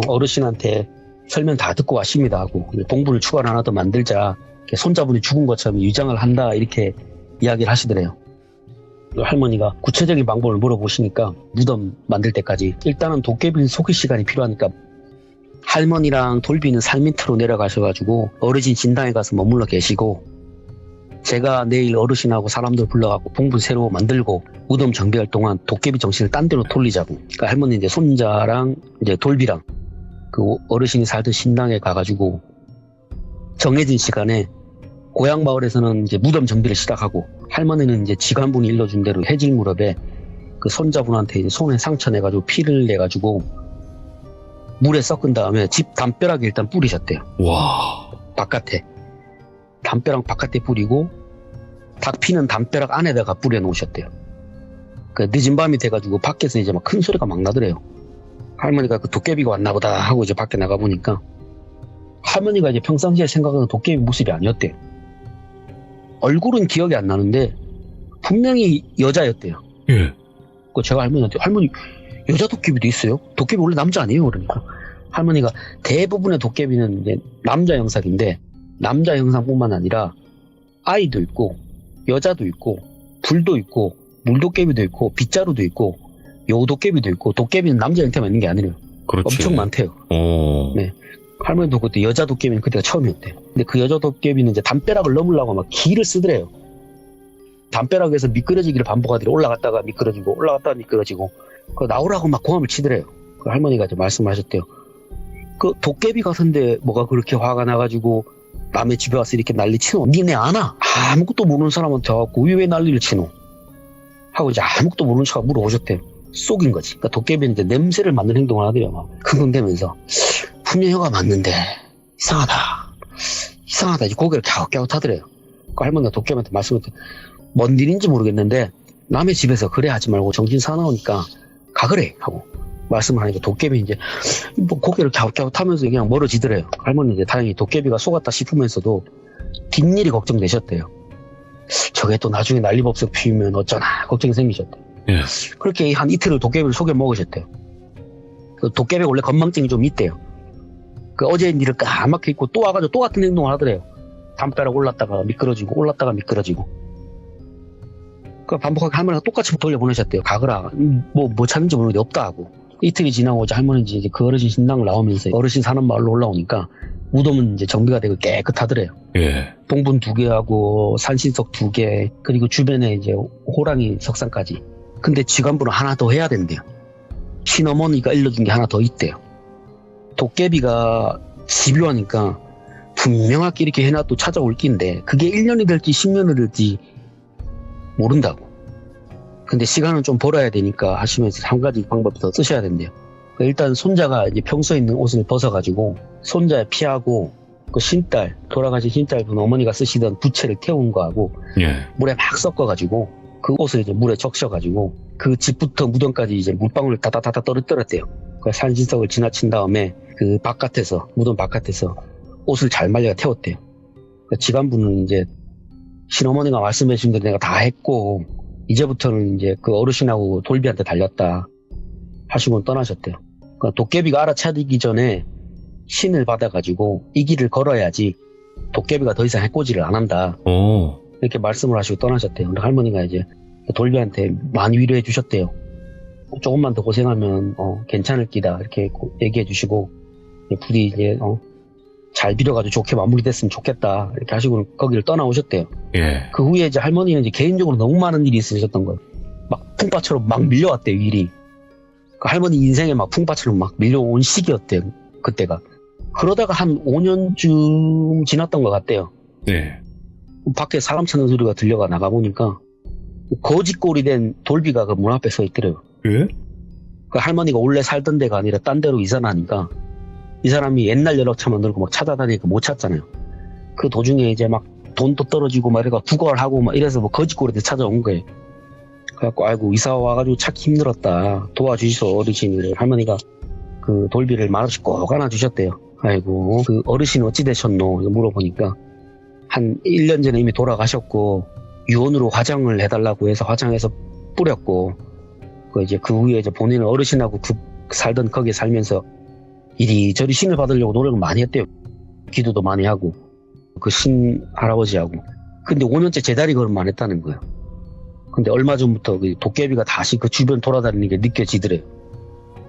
어르신한테 설명 다 듣고 왔습니다 하고 봉분을 추가로 하나 더 만들자 손자분이 죽은 것처럼 위장을 한다 이렇게 이야기를 하시더래요. 할머니가 구체적인 방법을 물어보시니까 무덤 만들 때까지 일단은 도깨비를 속일 시간이 필요하니까 할머니랑 돌비는 산 밑으로 내려가셔가지고 어르신 진당에 가서 머물러 계시고 제가 내일 어르신하고 사람들 불러갖고 봉분 새로 만들고 무덤 정비할 동안 도깨비 정신을 딴 데로 돌리자고. 그러니까 할머니 이제 손자랑 이제 돌비랑 그 어르신이 살던 신당에 가가지고 정해진 시간에 고향 마을에서는 이제 무덤 정비를 시작하고 할머니는 이제 지간분이 일러준 대로 해질 무렵에 그 손자분한테 이제 손에 상처 내가지고 피를 내가지고 물에 섞은 다음에 집 담벼락에 일단 뿌리셨대요. 와. 바깥에. 담벼락 바깥에 뿌리고 닭 피는 담벼락 안에다가 뿌려 놓으셨대요. 그 늦은 밤이 돼가지고 밖에서 이제 막 큰 소리가 막 나더래요. 할머니가 그 도깨비가 왔나 보다 하고 이제 밖에 나가 보니까 할머니가 이제 평상시에 생각하는 도깨비 모습이 아니었대요. 얼굴은 기억이 안 나는데 분명히 여자였대요. 예. 그 제가 할머니한테 할머니 여자 도깨비도 있어요? 도깨비 원래 남자 아니에요? 그러니까 할머니가 대부분의 도깨비는 이제 남자 형상인데 남자 형상뿐만 아니라 아이도 있고 여자도 있고 불도 있고 물도깨비도 있고 빗자루도 있고 여우도깨비도 있고 도깨비는 남자 형태만 있는 게 아니래요. 그렇지. 엄청 많대요. 네. 할머니도 그때 여자 도깨비는 그때가 처음이었대요. 근데 그 여자 도깨비는 이제 담벼락을 넘으려고 막 기를 쓰더래요. 담벼락에서 미끄러지기를 반복하더래요. 올라갔다가 미끄러지고 올라갔다가 미끄러지고 그 나오라고 막 고함을 치더래요. 그 할머니가 이제 말씀하셨대요. 그 도깨비 같은데 뭐가 그렇게 화가 나가지고 남의 집에 와서 이렇게 난리 치노? 니네 아나? 아무것도 모르는 사람한테 와갖고 왜 난리를 치노? 하고 이제 아무것도 모르는 척하고 물어보셨대요. 쏙인 거지. 그러니까 도깨비는 이제 냄새를 맡는 행동을 하더래요. 막 흥흥대면서 분명 혀가 맞는데 이상하다 이제 고개를 갸웃갸웃 하더래요. 그 할머니가 도깨비한테 말씀했대. 뭔 일인지 모르겠는데 남의 집에서 그래 하지 말고 정신 사나우니까 가그래 하고 말씀을 하니까 도깨비 이제 뭐 고개를 갸웃갸웃 하면서 그냥 멀어지더래요. 할머니 이제 다행히 도깨비가 속았다 싶으면서도 뒷일이 걱정되셨대요. 저게 또 나중에 난리법석 피우면 어쩌나 걱정이 생기셨대요. 예. 그렇게 한 이틀을 도깨비를 속여 먹으셨대요. 그 도깨비가 원래 건망증이 좀 있대요. 그 어제 일을 까맣게 잊고 또 와가지고 또 같은 행동을 하더래요. 담벼락 올랐다가 미끄러지고 올랐다가 미끄러지고. 그 반복하게 할머니가 똑같이 돌려보내셨대요. 가거라. 뭐 찾는지 모르겠는데 없다 하고. 이틀이 지나고 이제 할머니 이제 그 어르신 신당을 나오면서 어르신 사는 마을로 올라오니까 무덤은 이제 정비가 되고 깨끗하더래요. 예. 봉분 2개하고 산신석 2개 그리고 주변에 이제 호랑이 석상까지. 근데 지간부는 하나 더 해야 된대요. 친어머니가 일러준 게 하나 더 있대요. 도깨비가 집요하니까 분명하게 이렇게 해놔도 찾아올 낀데 그게 1년이 될지 10년이 될지 모른다고. 근데 시간은 좀 벌어야 되니까 하시면서 한 가지 방법 더 쓰셔야 된대요. 일단 손자가 이제 평소에 있는 옷을 벗어가지고 손자의 피하고 그 신딸 돌아가신 신딸분 어머니가 쓰시던 부채를 태운 거하고 예. 물에 막 섞어가지고 그 옷을 이제 물에 적셔가지고 그 집부터 무덤까지 이제 물방울을 다다다다 떨어뜨렸대요. 그 산신석을 지나친 다음에 그 바깥에서 무덤 바깥에서 옷을 잘 말려 태웠대요. 그 지간부는 이제 신어머니가 말씀해 주신 대로 내가 다 했고 이제부터는 이제 그 어르신하고 돌비한테 달렸다 하시고 떠나셨대요. 그러니까 도깨비가 알아차리기 전에 신을 받아가지고 이 길을 걸어야지 도깨비가 더 이상 해코지를 안 한다. 오. 이렇게 말씀을 하시고 떠나셨대요. 근데 할머니가 이제 돌비한테 많이 위로해 주셨대요. 조금만 더 고생하면 괜찮을 기다 이렇게 얘기해 주시고 부디 이제 잘 빌어가지고 좋게 마무리됐으면 좋겠다 이렇게 하시고 거기를 떠나오셨대요. 예. 그 후에 이제 할머니는 이제 개인적으로 너무 많은 일이 있으셨던 거예요. 막 풍파처럼 막 밀려왔대요, 일이. 그 할머니 인생에 막 풍파처럼 막 밀려온 시기였대요, 그때가. 그러다가 한 5년쯤 지났던 것 같대요. 예. 밖에 사람 찾는 소리가 들려가 나가보니까 거지꼴이 된 돌비가 그 문 앞에 서 있더래요. 예? 그 할머니가 원래 살던 데가 아니라 딴 데로 이사나니까 이 사람이 옛날 연락처 만들고 막 찾아다니니까 못 찾잖아요. 그 도중에 이제 막 돈도 떨어지고 막 이래가 구걸하고 막 이래서 뭐 거지꼴이 돼 찾아온 거예요. 그래갖고 아이고 이사 와가지고 찾기 힘들었다. 도와주시소 어르신이. 할머니가 그 돌비를 말없이 꼭 안아주셨대요. 아이고 그 어르신 어찌 되셨노? 물어보니까 한 1년 전에 이미 돌아가셨고 유언으로 화장을 해달라고 해서 화장해서 뿌렸고 그 이제 그 후에 이제 본인은 어르신하고 살던 거기에 살면서 이리저리 신을 받으려고 노력을 많이 했대요. 기도도 많이 하고 그 신 할아버지하고 근데 5년째 제자리 걸음 안 했다는 거예요. 근데 얼마 전부터 그 도깨비가 다시 그 주변 돌아다니는 게 느껴지더래요.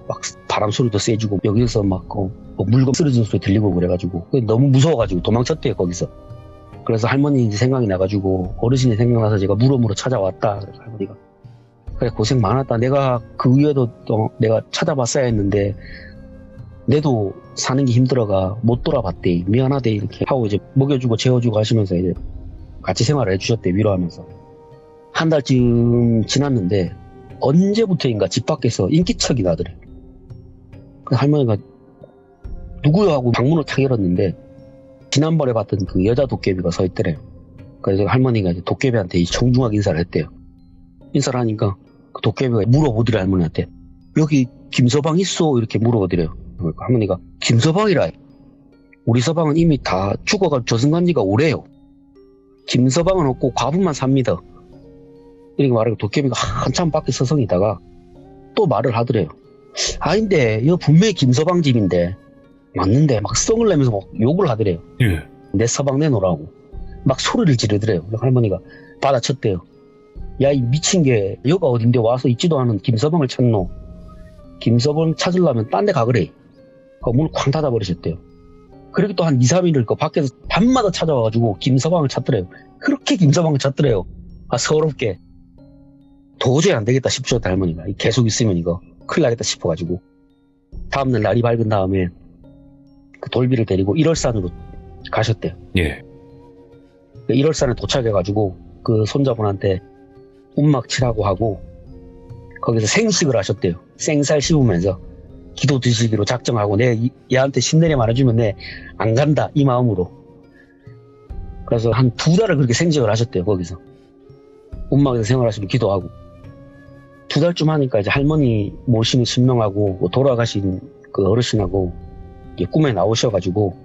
막 바람 소리도 세지고 여기서 막 물건 쓰러지는 소리 들리고 그래가지고 너무 무서워가지고 도망쳤대요 거기서. 그래서 할머니 이제 생각이 나가지고 어르신이 생각나서 제가 물어물어 찾아왔다. 그래서 할머니가 그래 고생 많았다. 내가 그 위에도 또 내가 찾아봤어야 했는데 내도 사는 게 힘들어가 못 돌아봤대. 미안하대 이렇게 하고 이제 먹여주고 재워주고 하시면서 이제 같이 생활을 해주셨대. 위로하면서. 한 달쯤 지났는데 언제부터인가 집 밖에서 인기척이 나더래. 할머니가 누구요 하고 방문을 탁 열었는데 지난번에 봤던 그 여자 도깨비가 서 있더래요. 그래서 할머니가 이제 도깨비한테 정중하게 인사를 했대요. 인사를 하니까 그 도깨비가 물어보더래 할머니한테. 여기 김서방 있어? 이렇게 물어보더래요. 그러니까 할머니가 김서방이라. 우리 서방은 이미 다 죽어가 저승간 지가 오래요. 김서방은 없고 과부만 삽니다. 이렇게 말하고 도깨비가 한참 밖에 서성이다가 또 말을 하더래요. 아닌데 이거 분명히 김서방 집인데 맞는데 막 성을 내면서 막 욕을 하더래요. 예. 내 서방 내놓으라고 막 소리를 지르더래요. 할머니가 받아쳤대요. 야 이 미친 게 여가 어딘데 와서 있지도 않은 김서방을 찾노. 김서방 찾으려면 딴 데 가그래. 문을 쾅 닫아버리셨대요. 그리고 또 한 2, 3일을 그 밖에서 밤마다 찾아와가지고 김서방을 찾더래요. 그렇게 김서방을 찾더래요. 아 서럽게. 도저히 안 되겠다 싶으셨다 할머니가. 계속 있으면 이거 큰일 나겠다 싶어가지고 다음날 날이 밝은 다음에 그 돌비를 데리고 일월산으로 가셨대요. 예. 1월산에 도착해가지고 그 손자분한테 운막 치라고 하고 거기서 생식을 하셨대요. 생살 씹으면서 기도 드시기로 작정하고 얘한테 신내림 안 해주면 내 안 간다 이 마음으로. 그래서 한 2달을 그렇게 생식을 하셨대요. 거기서 운막에서 생활하시고 기도하고 2달쯤 하니까 이제 할머니 모시는 신명하고 돌아가신 그 어르신하고 꿈에 나오셔가지고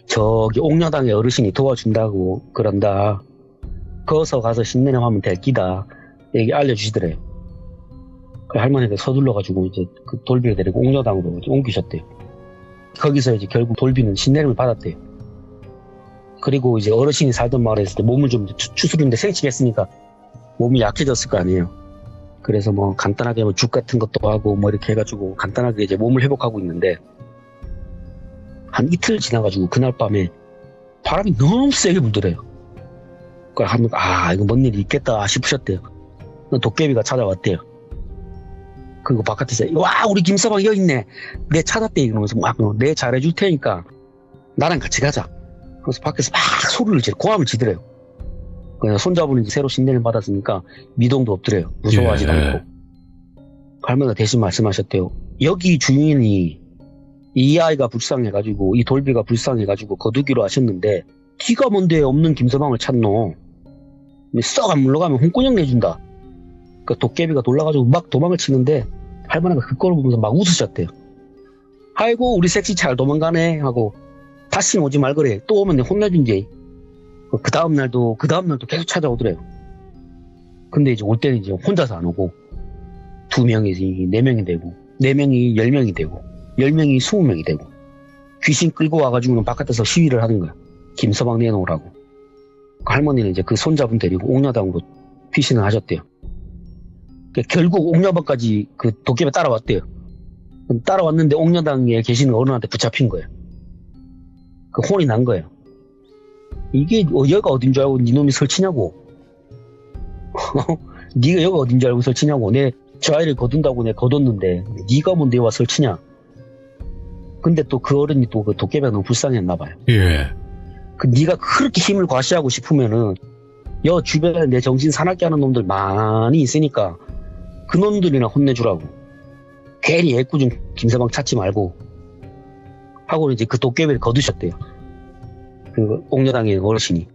저기 옥녀당의 어르신이 도와준다고 그런다. 거기서 가서 신내림 하면 될 기다. 얘기 알려주시더래요. 그 할머니가 서둘러가지고 이제 그 돌비를 데리고 옥녀당으로 옮기셨대요. 거기서 이제 결국 돌비는 신내림을 받았대요. 그리고 이제 어르신이 살던 마을에서 몸을 좀 추스르는데 생식했으니까 몸이 약해졌을 거 아니에요. 그래서 뭐 간단하게 뭐 죽 같은 것도 하고 뭐 이렇게 해가지고 간단하게 이제 몸을 회복하고 있는데 한 이틀 지나가지고 그날 밤에 바람이 너무 세게 불더래요. 그러니까 이거 뭔 일이 있겠다 싶으셨대요. 도깨비가 찾아왔대요. 그리고 바깥에서 와 우리 김서방 여기 있네. 내 찾았대 이러면서 막 내 잘해줄 테니까 나랑 같이 가자. 그래서 밖에서 막 소리를 지르고 고함을 지더래요. 그냥 손자분이 이제 새로 신내를 받았으니까 미동도 없더래요. 무서워하지도 않고. 할머니가 대신 말씀하셨대요. 여기 주인이 이 아이가 불쌍해가지고 이 돌비가 불쌍해가지고 거두기로 하셨는데 기가 뭔데 없는 김서방을 찾노. 썩 안 물러가면 홍군형 내준다. 그 도깨비가 놀라가지고 막 도망을 치는데 할머니가 그걸 보면서 막 웃으셨대요. 아이고 우리 섹시 잘 도망가네 하고 다시는 오지 말거래. 또 오면 내가 혼내준지. 그 다음날도 계속 찾아오더래요. 근데 이제 올 때는 이제 혼자서 안 오고 2명이지 4명이 되고 4명이 10명이 되고 10명이 20명이 되고 귀신 끌고 와가지고는 바깥에서 시위를 하는 거야. 김서방 내놓으라고. 그 할머니는 이제 그 손자분 데리고 옥녀당으로 귀신을 하셨대요. 결국 옥녀방까지 그 도깨비 따라왔대요. 따라왔는데 옥녀당에 계시는 어른한테 붙잡힌 거예요. 그 혼이 난 거예요. 이게 여기가 어딘 줄 알고 네 놈이 설치냐고. 네가 여기가 어딘 줄 알고 설치냐고. 내 저 아이를 거둔다고 내가 거뒀는데 네가 뭔데 와 설치냐. 근데 또 그 어른이 또 그 도깨비가 너무 불쌍했나 봐요. 예. 그 네가 그렇게 힘을 과시하고 싶으면은 여 주변에 내 정신 사납게 하는 놈들 많이 있으니까 그 놈들이나 혼내주라고. 괜히 애꿎은 김서방 찾지 말고 하고 이제 그 도깨비를 거두셨대요. 그 옥녀당의 어르신이.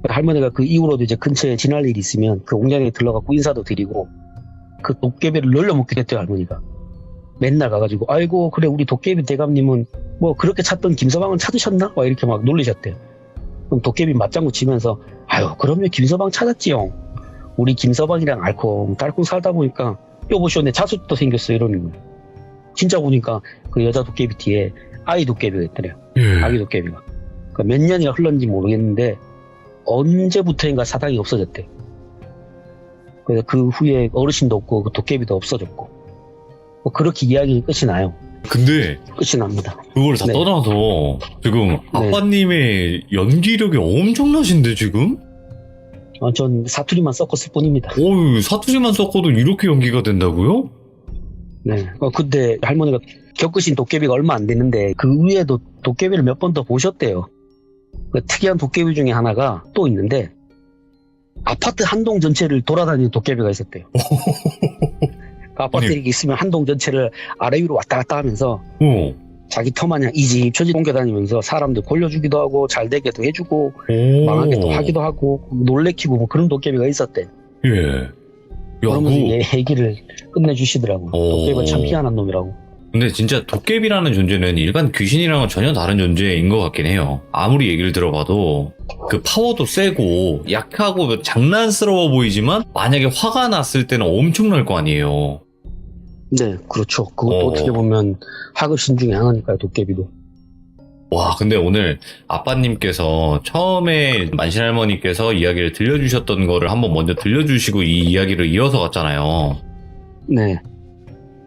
할머니가 그 이후로도 이제 근처에 지날 일이 있으면 그 옥녀당에 들러가고 인사도 드리고 그 도깨비를 놀려먹게 됐대요. 할머니가 맨날 가가지고 아이고 그래 우리 도깨비 대감님은 뭐 그렇게 찾던 김서방은 찾으셨나? 막 이렇게 막 놀리셨대요. 그럼 도깨비 맞장구 치면서 아유 그럼요 김서방 찾았지요. 우리 김서방이랑 알콩달콩 살다 보니까 여보시오 내 자숙도 생겼어 이러는 거예요. 진짜 보니까 그 여자 도깨비 뒤에 아이 도깨비가 있더래요. 예. 아기 도깨비가. 그러니까 몇 년이나 흘렀는지 모르겠는데 언제부터인가 사당이 없어졌대. 그래서 그 후에 어르신도 없고 그 도깨비도 없어졌고 뭐 그렇게 이야기 끝이 나요. 근데 끝이 납니다. 그걸 다 네. 떠나서 지금 아빠님의 연기력이 엄청나신데 지금? 전 사투리만 섞었을 뿐입니다. 어유 사투리만 섞어도 이렇게 연기가 된다고요? 네. 근데 할머니가 겪으신 도깨비가 얼마 안 됐는데 그 위에도 도깨비를 몇 번 더 보셨대요. 그 특이한 도깨비 중에 하나가 또 있는데 아파트 한 동 전체를 돌아다니는 도깨비가 있었대요. 그 아파트 아니. 이렇게 있으면 한 동 전체를 아래 위로 왔다 갔다 하면서 어. 자기 터마냥 이 집 저 집 옮겨다니면서 사람들 골려주기도 하고 잘 되게도 해주고 오. 망하게 또 하기도 하고 놀래키고 뭐 그런 도깨비가 있었대. 예. 야, 그러면서 얘기를 끝내주시더라고. 오. 도깨비가 참 희한한 놈이라고. 근데 진짜 도깨비라는 존재는 일반 귀신이랑은 전혀 다른 존재인 것 같긴 해요. 아무리 얘기를 들어봐도 그 파워도 세고 약하고 장난스러워 보이지만 만약에 화가 났을 때는 엄청날 거 아니에요. 네, 그렇죠. 그것도 어떻게 보면 하급신 중에 하나니까요, 도깨비도. 와, 근데 오늘 아빠님께서 처음에 만신할머니께서 이야기를 들려주셨던 거를 한번 먼저 들려주시고 이 이야기를 이어서 갔잖아요. 네.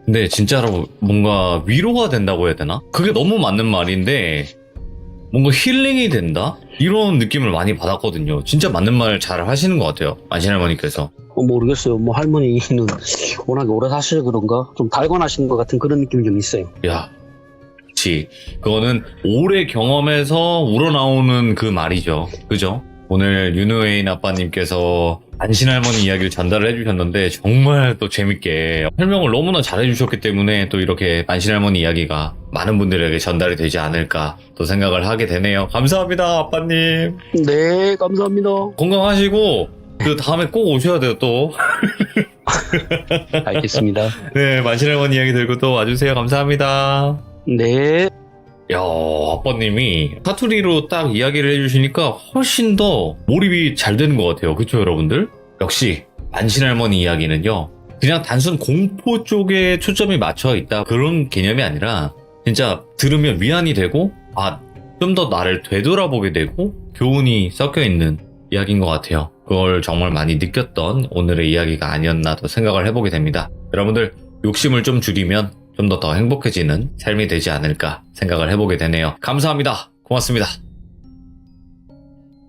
근데 진짜로 뭔가 위로가 된다고 해야 되나? 그게 너무 맞는 말인데 뭔가 힐링이 된다? 이런 느낌을 많이 받았거든요. 진짜 맞는 말 잘 하시는 것 같아요. 만신할머니께서. 모르겠어요. 뭐 할머니는 워낙에 오래 사셔서 그런가? 좀 달관하신 것 같은 그런 느낌이 좀 있어요. 야, 그치. 그거는 오래 경험해서 우러나오는 그 말이죠. 그죠? 오늘 윤우웨인 아빠님께서 만신할머니 이야기를 전달을 해주셨는데 정말 또 재밌게 설명을 너무나 잘해주셨기 때문에 또 이렇게 만신할머니 이야기가 많은 분들에게 전달이 되지 않을까 또 생각을 하게 되네요. 감사합니다, 아빠님. 네, 감사합니다. 건강하시고 그 다음에 꼭 오셔야 돼요, 또. 알겠습니다. 네, 만신할머니 이야기 들고 또 와주세요. 감사합니다. 네. 야, 아빠님이 사투리로 딱 이야기를 해주시니까 훨씬 더 몰입이 잘 되는 것 같아요. 그쵸, 여러분들? 역시 만신할머니 이야기는요, 그냥 단순 공포 쪽에 초점이 맞춰 있다 그런 개념이 아니라 진짜 들으면 위안이 되고 좀 더 나를 되돌아보게 되고 교훈이 섞여 있는 이야기인 것 같아요. 그걸 정말 많이 느꼈던 오늘의 이야기가 아니었나 또 생각을 해보게 됩니다. 여러분들 욕심을 좀 줄이면 좀 더 행복해지는 삶이 되지 않을까 생각을 해보게 되네요. 감사합니다. 고맙습니다.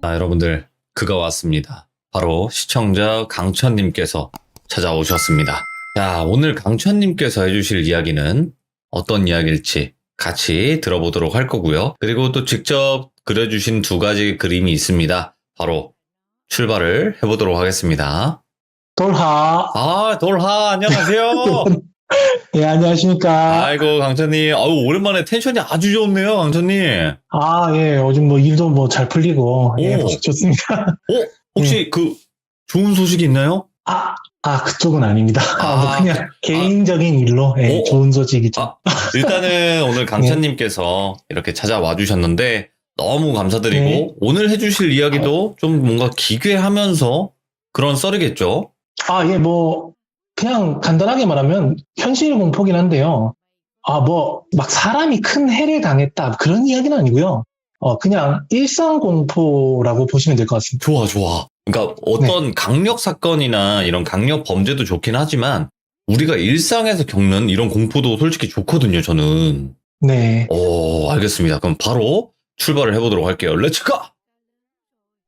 여러분들, 그가 왔습니다. 바로 시청자 강천님께서 찾아오셨습니다. 자, 오늘 강천님께서 해주실 이야기는 어떤 이야기일지 같이 들어보도록 할 거고요. 그리고 또 직접 그려주신 두 가지 그림이 있습니다. 바로 출발을 해보도록 하겠습니다. 돌하. 돌하, 안녕하세요. 예, 안녕하십니까. 아이고, 강천님. 오랜만에 텐션이 아주 좋네요, 강천님. 예, 요즘 뭐 일도 뭐 잘 풀리고, 예, 오. 좋습니다. 혹시 그 좋은 소식이 있나요? 그쪽은 아닙니다. 뭐 그냥 개인적인 일로, 예, 오. 좋은 소식이죠. 일단은 오늘 강천님께서 이렇게 찾아와 주셨는데 너무 감사드리고 네. 오늘 해주실 이야기도 좀 뭔가 기괴하면서 그런 썰이겠죠? 예, 뭐, 그냥 간단하게 말하면 현실 공포긴 한데요. 뭐, 막 사람이 큰 해를 당했다. 그런 이야기는 아니고요. 그냥 일상 공포라고 보시면 될 것 같습니다. 좋아. 그러니까 어떤 강력 사건이나 이런 강력 범죄도 좋긴 하지만 우리가 일상에서 겪는 이런 공포도 솔직히 좋거든요, 저는. 네. 알겠습니다. 그럼 바로 출발을 해보도록 할게요. 렛츠 고!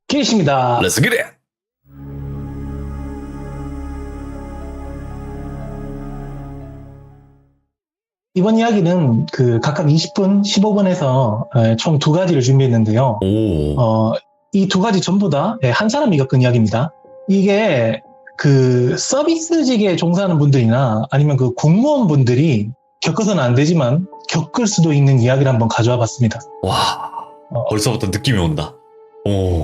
계십니다. 렛츠 기릿! 이번 이야기는 각각 20분, 15분에서 총 두 가지를 준비했는데요. 이 두 가지 전부 다 한 사람이 겪은 이야기입니다. 이게 서비스직에 종사하는 분들이나 아니면 공무원분들이 겪어서는 안 되지만 겪을 수도 있는 이야기를 한번 가져와 봤습니다. 와, 벌써부터 느낌이 온다. 오.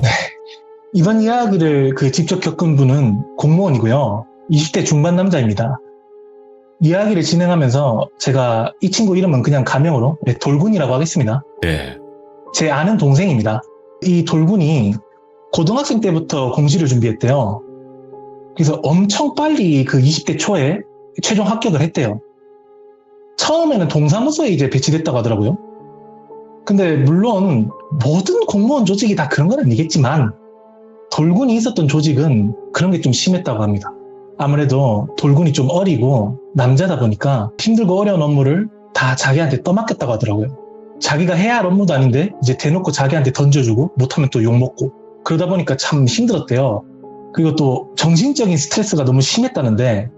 이번 이야기를 직접 겪은 분은 공무원이고요. 20대 중반 남자입니다. 이야기를 진행하면서 제가 이 친구 이름은 그냥 가명으로 돌군이라고 하겠습니다. 네. 제 아는 동생입니다. 이 돌군이 고등학생 때부터 공시를 준비했대요. 그래서 엄청 빨리 20대 초에 최종 합격을 했대요. 처음에는 동사무소에 이제 배치됐다고 하더라고요. 근데 물론 모든 공무원 조직이 다 그런 건 아니겠지만 돌군이 있었던 조직은 그런 게 좀 심했다고 합니다. 아무래도 돌군이 좀 어리고 남자다 보니까 힘들고 어려운 업무를 다 자기한테 떠맡겼다고 하더라고요. 자기가 해야 할 업무도 아닌데 이제 대놓고 자기한테 던져주고 못하면 또 욕먹고 그러다 보니까 참 힘들었대요. 그리고 또 정신적인 스트레스가 너무 심했다는데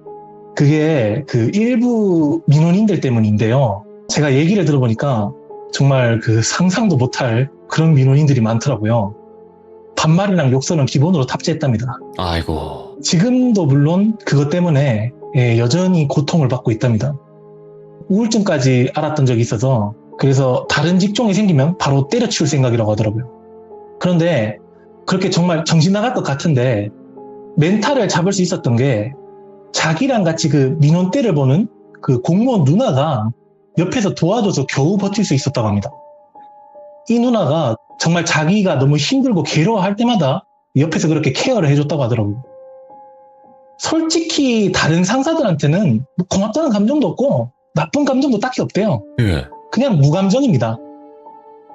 그게 그 일부 민원인들 때문인데요. 제가 얘기를 들어보니까 정말 그 상상도 못할 그런 민원인들이 많더라고요. 반말이랑 욕설은 기본으로 탑재했답니다. 아이고. 지금도 물론 그것 때문에 여전히 고통을 받고 있답니다. 우울증까지 앓았던 적이 있어서 그래서 다른 직종이 생기면 바로 때려치울 생각이라고 하더라고요. 그런데 그렇게 정말 정신 나갈 것 같은데 멘탈을 잡을 수 있었던 게 자기랑 같이 그 민원 때를 보는 그 공무원 누나가 옆에서 도와줘서 겨우 버틸 수 있었다고 합니다. 이 누나가 정말 자기가 너무 힘들고 괴로워할 때마다 옆에서 그렇게 케어를 해줬다고 하더라고요. 솔직히 다른 상사들한테는 뭐 고맙다는 감정도 없고 나쁜 감정도 딱히 없대요. 예. 그냥 무감정입니다.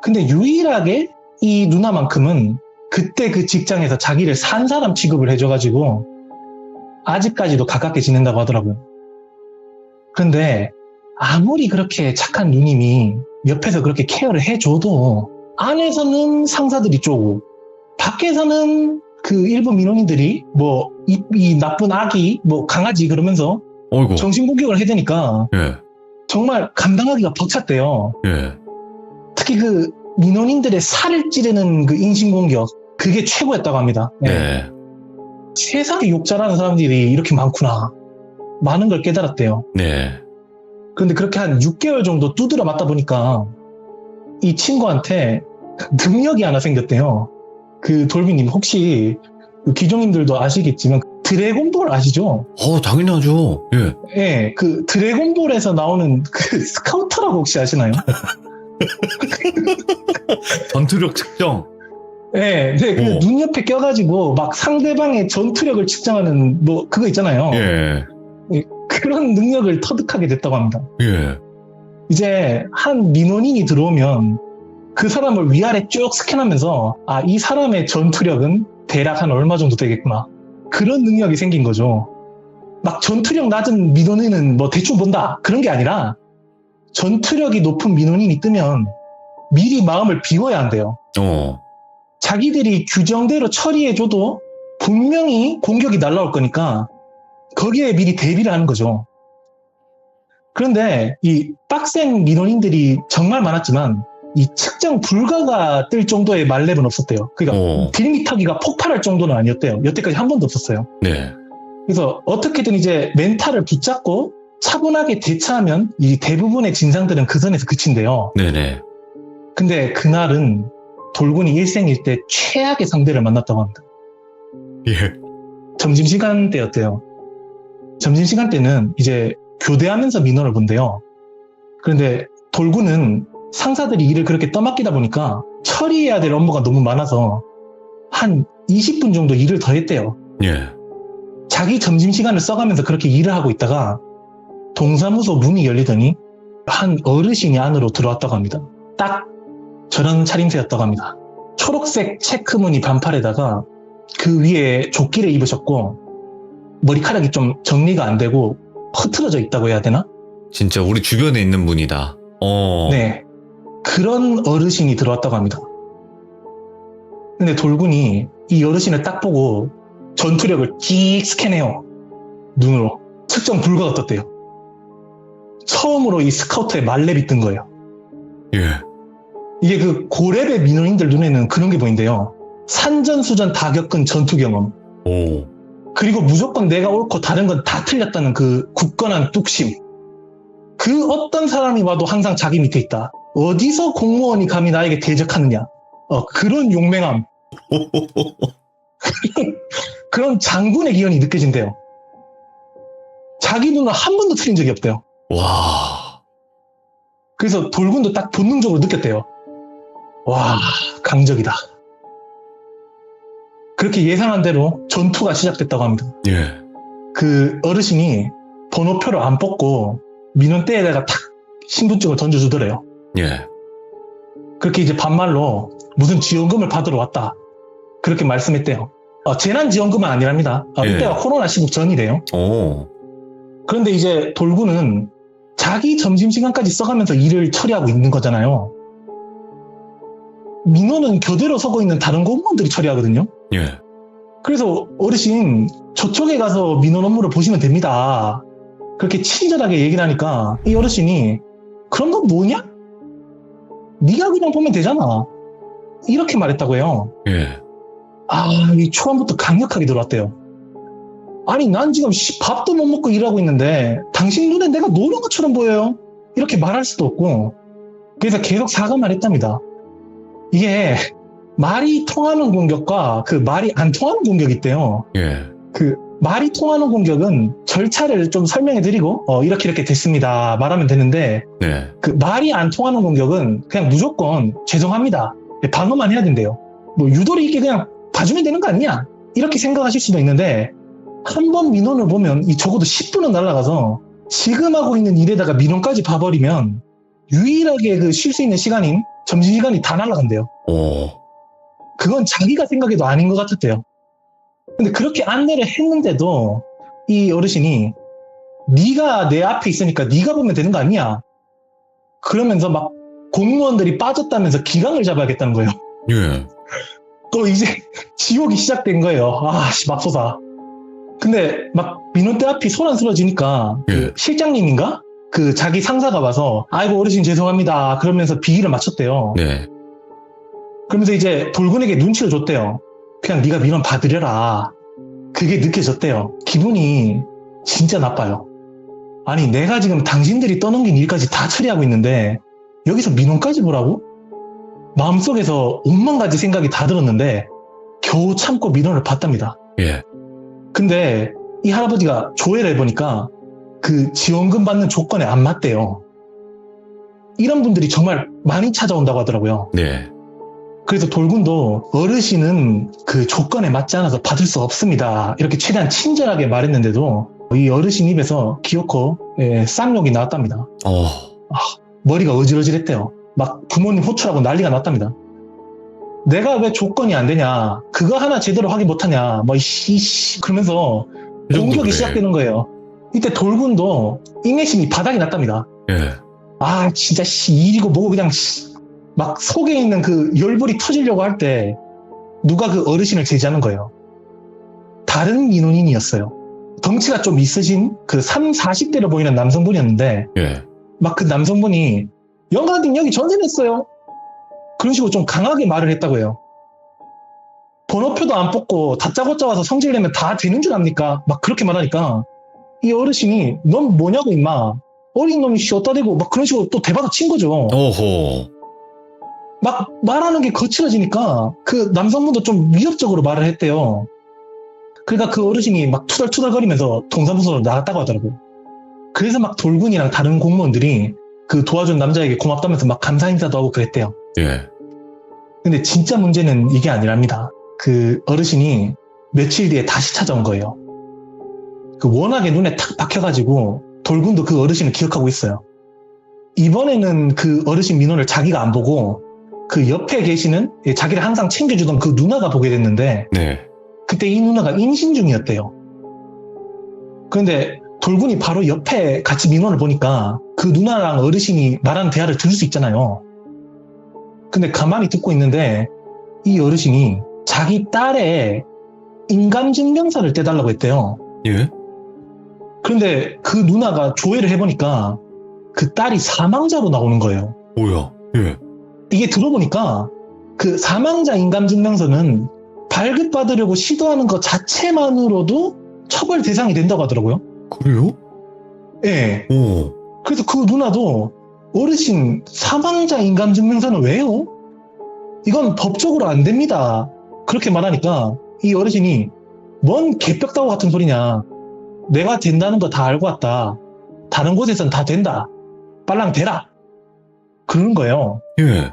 근데 유일하게 이 누나만큼은 그때 그 직장에서 자기를 산 사람 취급을 해줘가지고 아직까지도 가깝게 지낸다고 하더라고요. 그런데 아무리 그렇게 착한 누님이 옆에서 그렇게 케어를 해줘도 안에서는 상사들이 쪼고 밖에서는 그 일부 민원인들이 뭐 이 나쁜 아기 뭐 강아지 그러면서 어이구. 정신공격을 해대니까 예. 정말 감당하기가 벅찼대요. 예. 특히 그 민원인들의 살을 찌르는 그 인신공격 그게 최고였다고 합니다. 네. 세상에 욕 잘하는 사람들이 이렇게 많구나. 많은 걸 깨달았대요. 네. 그런데 그렇게 한 6개월 정도 두드려 맞다 보니까 이 친구한테 능력이 하나 생겼대요. 그 돌비님 혹시 그 기종님들도 아시겠지만 드래곤볼 아시죠? 당연하죠. 예. 예, 그 드래곤볼에서 나오는 그 스카우터라고 혹시 아시나요? 전투력 측정. 예, 근데 그 눈 옆에 껴가지고 막 상대방의 전투력을 측정하는 뭐 그거 있잖아요. 예. 그런 능력을 터득하게 됐다고 합니다. 예. 이제 한 민원인이 들어오면 그 사람을 위아래 쭉 스캔하면서 아, 이 사람의 전투력은 대략 한 얼마 정도 되겠구나. 그런 능력이 생긴 거죠. 막 전투력 낮은 민원인은 뭐 대충 본다. 그런 게 아니라 전투력이 높은 민원인이 뜨면 미리 마음을 비워야 한대요. 자기들이 규정대로 처리해줘도 분명히 공격이 날라올 거니까 거기에 미리 대비를 하는 거죠. 그런데 이 빡센 민원인들이 정말 많았지만 이 측정 불가가 뜰 정도의 말렙은 없었대요. 그러니까 딜미터기가 폭발할 정도는 아니었대요. 여태까지 한 번도 없었어요. 네. 그래서 어떻게든 이제 멘탈을 붙잡고 차분하게 대처하면 이 대부분의 진상들은 그 선에서 그친대요. 네네. 근데 그날은 돌군이 일생일대 최악의 상대를 만났다고 합니다. 예. 점심시간 때였대요. 점심시간 때는 이제 교대하면서 민원을 본대요. 그런데 돌군은 상사들이 일을 그렇게 떠맡기다 보니까 처리해야 될 업무가 너무 많아서 한 20분 정도 일을 더 했대요. 예. 자기 점심시간을 써가면서 그렇게 일을 하고 있다가 동사무소 문이 열리더니 한 어르신이 안으로 들어왔다고 합니다. 딱 저런 차림새였다고 합니다. 초록색 체크무늬 반팔에다가 그 위에 조끼를 입으셨고 머리카락이 좀 정리가 안 되고 흐트러져 있다고 해야 되나? 진짜 우리 주변에 있는 분이다. 네. 그런 어르신이 들어왔다고 합니다. 근데 돌군이 이 어르신을 딱 보고 전투력을 끽 스캔해요. 눈으로. 측정 불가가 떴대요. 처음으로 이 스카우터에 말렙이 뜬 거예요. 예. 이게 그 고렙의 민원인들 눈에는 그런 게 보인대요. 산전수전 다 겪은 전투 경험. 그리고 무조건 내가 옳고 다른 건 다 틀렸다는 그 굳건한 뚝심. 그 어떤 사람이 와도 항상 자기 밑에 있다. 어디서 공무원이 감히 나에게 대적하느냐. 그런 용맹함. 그런 장군의 기운이 느껴진대요. 자기 눈은 한 번도 틀린 적이 없대요. 와. 그래서 돌군도 딱 본능적으로 느꼈대요. 와, 강적이다. 그렇게 예상한 대로 전투가 시작됐다고 합니다. 예. 그 어르신이 번호표를 안 뽑고 민원대에다가 탁 신분증을 던져주더래요. 예. 그렇게 이제 반말로 무슨 지원금을 받으러 왔다. 그렇게 말씀했대요. 재난지원금은 아니랍니다. 예. 이때가 코로나 시국 전이래요. 그런데 이제 돌구는 자기 점심시간까지 써가면서 일을 처리하고 있는 거잖아요. 민원은 교대로 서고 있는 다른 공무원들이 처리하거든요. 예. 그래서 어르신 저쪽에 가서 민원 업무를 보시면 됩니다. 그렇게 친절하게 얘기를 하니까 이 어르신이 그런 건 뭐냐? 네가 그냥 보면 되잖아. 이렇게 말했다고 해요. 예. 이 초반부터 강력하게 들어왔대요. 아니 난 지금 밥도 못 먹고 일하고 있는데 당신 눈에 내가 노는 것처럼 보여요. 이렇게 말할 수도 없고 그래서 계속 사과만 했답니다. 이게 말이 통하는 공격과 그 말이 안 통하는 공격이 있대요. 예. 그 말이 통하는 공격은 절차를 좀 설명해 드리고 이렇게 됐습니다 말하면 되는데 네. 그 말이 안 통하는 공격은 그냥 무조건 죄송합니다 방어만 해야 된대요. 뭐 유도리 있게 그냥 봐주면 되는 거 아니냐 이렇게 생각하실 수도 있는데 한 번 민원을 보면 이 적어도 10분은 날아가서 지금 하고 있는 일에다가 민원까지 봐버리면 유일하게 그 쉴 수 있는 시간인 점심시간이 다 날아간대요. 그건 자기가 생각해도 아닌 것 같았대요. 근데 그렇게 안내를 했는데도 이 어르신이 네가 내 앞에 있으니까 네가 보면 되는 거 아니야. 그러면서 막 공무원들이 빠졌다면서 기강을 잡아야겠다는 거예요. 예. 또 이제 지옥이 시작된 거예요. 맙소사. 근데 막 민원대 앞이 소란스러워지니까 예. 그 실장님인가? 그 자기 상사가 와서 아이고 어르신 죄송합니다. 그러면서 비위를 맞췄대요. 네. 그러면서 이제 돌군에게 눈치를 줬대요. 그냥 네가 민원 받으려라. 그게 느껴졌대요. 기분이 진짜 나빠요. 아니 내가 지금 당신들이 떠넘긴 일까지 다 처리하고 있는데 여기서 민원까지 보라고? 마음속에서 온만 가지 생각이 다 들었는데 겨우 참고 민원을 받답니다. 예. 근데 이 할아버지가 조회를 해보니까 그 지원금 받는 조건에 안 맞대요. 이런 분들이 정말 많이 찾아온다고 하더라고요. 네. 그래서 돌군도 어르신은 그 조건에 맞지 않아서 받을 수 없습니다. 이렇게 최대한 친절하게 말했는데도 이 어르신 입에서 기어코 쌍욕이 나왔답니다. 머리가 어질어질했대요. 막 부모님 호출하고 난리가 났답니다. 내가 왜 조건이 안 되냐, 그거 하나 제대로 확인 못하냐, 그러면서 공격이 시작되는 거예요. 이때 돌군도 인내심이 바닥이 났답니다. 예. 진짜 일이고 뭐고 그냥 막 속에 있는 그 열불이 터지려고 할 때 누가 그 어르신을 제지하는 거예요. 다른 민원인이었어요. 덩치가 좀 있으신 그 30, 40대로 보이는 남성분이었는데 예. 막 그 남성분이 영감님 여기 전세 냈어요. 그런 식으로 좀 강하게 말을 했다고 해요. 번호표도 안 뽑고 다짜고짜 와서 성질 내면 다 되는 줄 압니까? 막 그렇게 말하니까 이 어르신이 넌 뭐냐고 임마, 어린 놈이 어디다 대고 막 그런 식으로 또 대받아 친 거죠. 오호. 막 말하는 게 거칠어지니까 그 남성분도 좀 위협적으로 말을 했대요. 그러니까 그 어르신이 막 투덜투덜거리면서 동사무소로 나갔다고 하더라고요. 그래서 막 돌군이랑 다른 공무원들이 그 도와준 남자에게 고맙다면서 막 감사 인사도 하고 그랬대요. 예. 근데 진짜 문제는 이게 아니랍니다. 그 어르신이 며칠 뒤에 다시 찾아온 거예요. 그 워낙에 눈에 탁 박혀가지고 돌군도 그 어르신을 기억하고 있어요. 이번에는 그 어르신 민원을 자기가 안 보고 그 옆에 계시는 자기를 항상 챙겨주던 그 누나가 보게 됐는데 네. 그때 이 누나가 임신 중이었대요. 그런데 돌군이 바로 옆에 같이 민원을 보니까 그 누나랑 어르신이 말하는 대화를 들을 수 있잖아요. 근데 가만히 듣고 있는데 이 어르신이 자기 딸의 인감증명서를 떼달라고 했대요. 예. 그런데 그 누나가 조회를 해보니까 그 딸이 사망자로 나오는 거예요. 뭐야? 예. 이게 들어보니까 그 사망자 인감증명서는 발급받으려고 시도하는 것 자체만으로도 처벌 대상이 된다고 하더라고요. 그래요? 예. 오. 그래서 그 누나도 어르신 사망자 인감증명서는 왜요? 이건 법적으로 안 됩니다. 그렇게 말하니까 이 어르신이 뭔 개벽다구 같은 소리냐. 내가 된다는 거 다 알고 왔다. 다른 곳에선 다 된다. 빨랑 대라. 그러는 거예요. 예.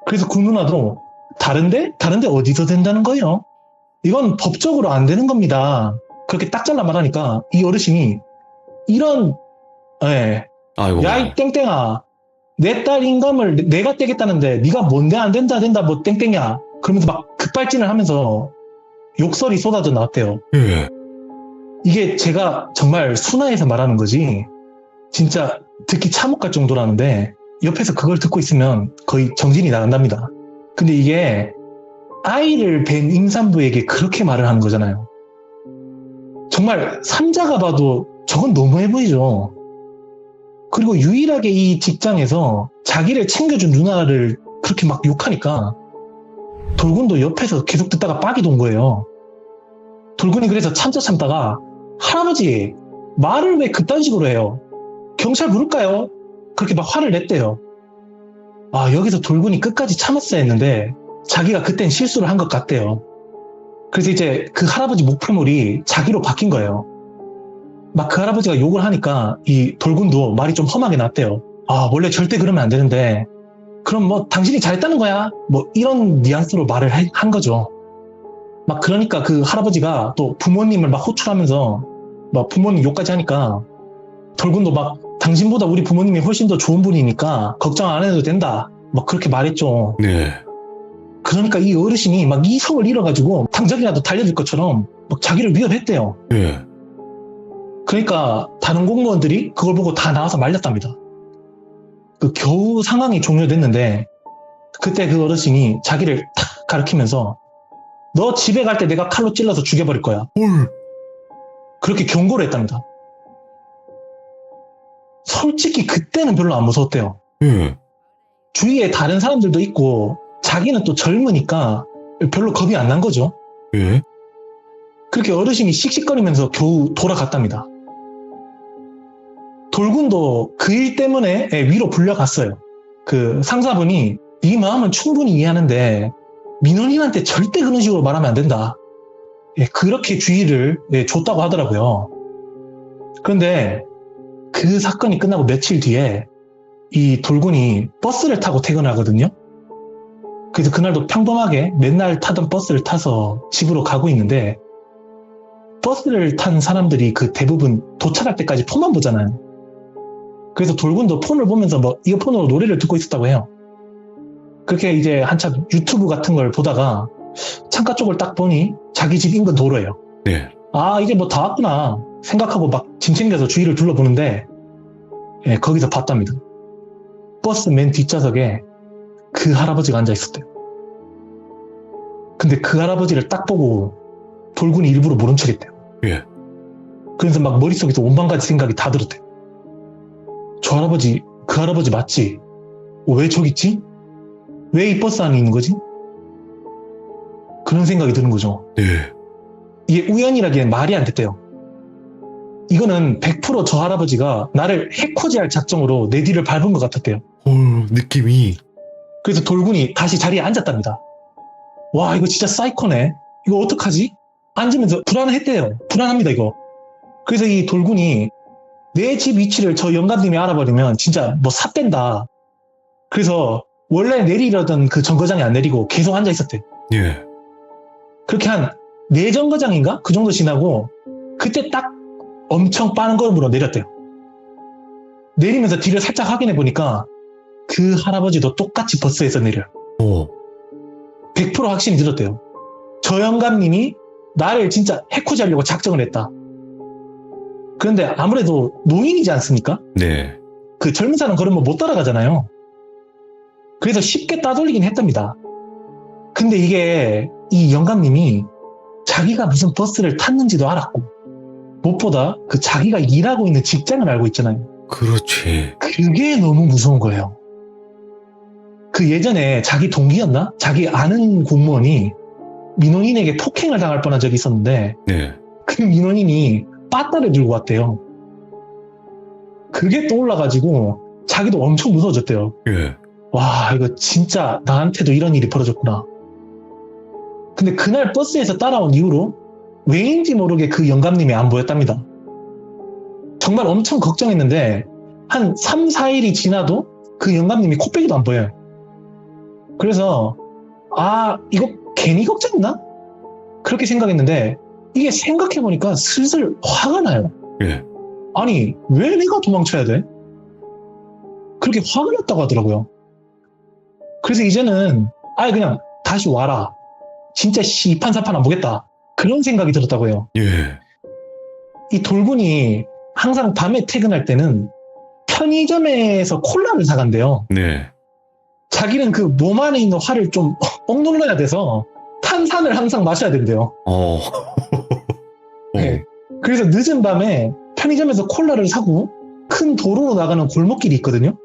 그래서 그 누나도 다른데 어디서 된다는 거예요? 이건 법적으로 안 되는 겁니다. 그렇게 딱 잘라 말하니까 이 어르신이 이런 아이고. 야 이 땡땡아, 내 딸 인감을 내가 떼겠다는데 네가 뭔데 안 된다 뭐 땡땡이야. 그러면서 막 급발진을 하면서 욕설이 쏟아져 나왔대요. 예. 이게 제가 정말 순화해서 말하는 거지 진짜 듣기 참혹할 정도라는데 옆에서 그걸 듣고 있으면 거의 정신이 나간답니다. 근데 이게 아이를 뵌 임산부에게 그렇게 말을 하는 거잖아요. 정말 삼자가 봐도 저건 너무해 보이죠. 그리고 유일하게 이 직장에서 자기를 챙겨준 누나를 그렇게 막 욕하니까 돌군도 옆에서 계속 듣다가 빡이 돈 거예요. 돌군이 그래서 참다가 할아버지 말을 왜 그딴 식으로 해요? 경찰 부를까요? 그렇게 막 화를 냈대요. 아, 여기서 돌군이 끝까지 참았어야 했는데 자기가 그땐 실수를 한 것 같대요. 그래서 이제 그 할아버지 목표물이 자기로 바뀐 거예요. 막 그 할아버지가 욕을 하니까 이 돌군도 말이 좀 험하게 났대요. 아, 원래 절대 그러면 안 되는데 그럼 뭐 당신이 잘했다는 거야? 뭐 이런 뉘앙스로 말을 한 거죠. 막 그러니까 그 할아버지가 또 부모님을 막 호출하면서 막 부모님 욕까지 하니까 돌군도 막 당신보다 우리 부모님이 훨씬 더 좋은 분이니까 걱정 안 해도 된다. 막 그렇게 말했죠. 네. 그러니까 이 어르신이 막 이성을 잃어가지고 당장이라도 달려들 것처럼 막 자기를 위협했대요. 네. 그러니까 다른 공무원들이 그걸 보고 다 나와서 말렸답니다. 그 겨우 상황이 종료됐는데 그때 그 어르신이 자기를 탁 가리키면서 너 집에 갈 때 내가 칼로 찔러서 죽여버릴 거야. 헐. 그렇게 경고를 했답니다. 솔직히 그때는 별로 안 무서웠대요. 예. 주위에 다른 사람들도 있고 자기는 또 젊으니까 별로 겁이 안 난 거죠. 예. 그렇게 어르신이 씩씩거리면서 겨우 돌아갔답니다. 돌군도 그 일 때문에 위로 불려갔어요. 그 상사분이 네 마음은 충분히 이해하는데 민원인한테 절대 그런 식으로 말하면 안 된다. 그렇게 주의를 줬다고 하더라고요. 그런데 그 사건이 끝나고 며칠 뒤에 이 돌군이 버스를 타고 퇴근하거든요. 그래서 그날도 평범하게 맨날 타던 버스를 타서 집으로 가고 있는데 버스를 탄 사람들이 그 대부분 도착할 때까지 폰만 보잖아요. 그래서 돌군도 폰을 보면서 뭐 이어폰으로 노래를 듣고 있었다고 해요. 그렇게 이제 한참 유튜브 같은 걸 보다가 창가 쪽을 딱 보니 자기 집 인근 도로예요. 네. 아, 이제 뭐 다 왔구나 생각하고 막 짐 챙겨서 주위를 둘러보는데 거기서 봤답니다. 버스 맨 뒷좌석에 그 할아버지가 앉아 있었대요. 근데 그 할아버지를 딱 보고 돌군이 일부러 모른 척했대요. 예. 그래서 막 머릿속에서 온만 가지 생각이 다 들었대요. 저 할아버지, 그 할아버지 맞지? 왜 저기 있지? 왜 이 버스 안에 있는 거지? 그런 생각이 드는 거죠. 네. 이게 우연이라기엔 말이 안 됐대요. 이거는 100% 저 할아버지가 나를 해코지할 작정으로 내 뒤를 밟은 것 같았대요. 느낌이. 그래서 돌군이 다시 자리에 앉았답니다. 와, 이거 진짜 사이코네. 이거 어떡하지? 앉으면서 불안했대요. 불안합니다, 이거. 그래서 이 돌군이 내 집 위치를 저 영감님이 알아버리면 진짜 뭐 삿댄다. 그래서 원래 내리려던 그 정거장에 안 내리고 계속 앉아 있었대. 예. 그렇게 한 4정거장인가? 그 정도 지나고 그때 딱 엄청 빠른 걸음으로 내렸대요. 내리면서 뒤를 살짝 확인해 보니까 그 할아버지도 똑같이 버스에서 내려요. 100% 확신이 들었대요. 저 영감님이 나를 진짜 해코지하려고 작정을 했다. 그런데 아무래도 노인이지 않습니까? 네. 그 젊은 사람 걸으면 못 따라가잖아요. 그래서 쉽게 따돌리긴 했답니다. 근데 이게 이 영감님이 자기가 무슨 버스를 탔는지도 알았고 무엇보다 그 자기가 일하고 있는 직장을 알고 있잖아요. 그렇지. 그게 너무 무서운 거예요. 그 예전에 자기 동기였나? 자기 아는 공무원이 민원인에게 폭행을 당할 뻔한 적이 있었는데 네. 그 민원인이 빠따를 들고 왔대요. 그게 떠올라가지고 자기도 엄청 무서워졌대요. 예. 와, 이거 진짜 나한테도 이런 일이 벌어졌구나. 근데 그날 버스에서 따라온 이후로 왜인지 모르게 그 영감님이 안 보였답니다. 정말 엄청 걱정했는데 한 3, 4일이 지나도 그 영감님이 코빼기도 안 보여요. 그래서 아, 이거 괜히 걱정했나? 그렇게 생각했는데 이게 생각해보니까 슬슬 화가 나요. 예. 아니, 왜 내가 도망쳐야 돼? 그렇게 화가 났다고 하더라고요. 그래서 이제는 아예 그냥 다시 와라. 진짜 이판사판 안 보겠다. 그런 생각이 들었다고요. 예. 이 돌군이 항상 밤에 퇴근할 때는 편의점에서 콜라를 사간대요. 네. 자기는 그 몸 안에 있는 화를 좀 억눌러야 돼서 탄산을 항상 마셔야 된대요. 네. 그래서 늦은 밤에 편의점에서 콜라를 사고 큰 도로로 나가는 골목길이 있거든요.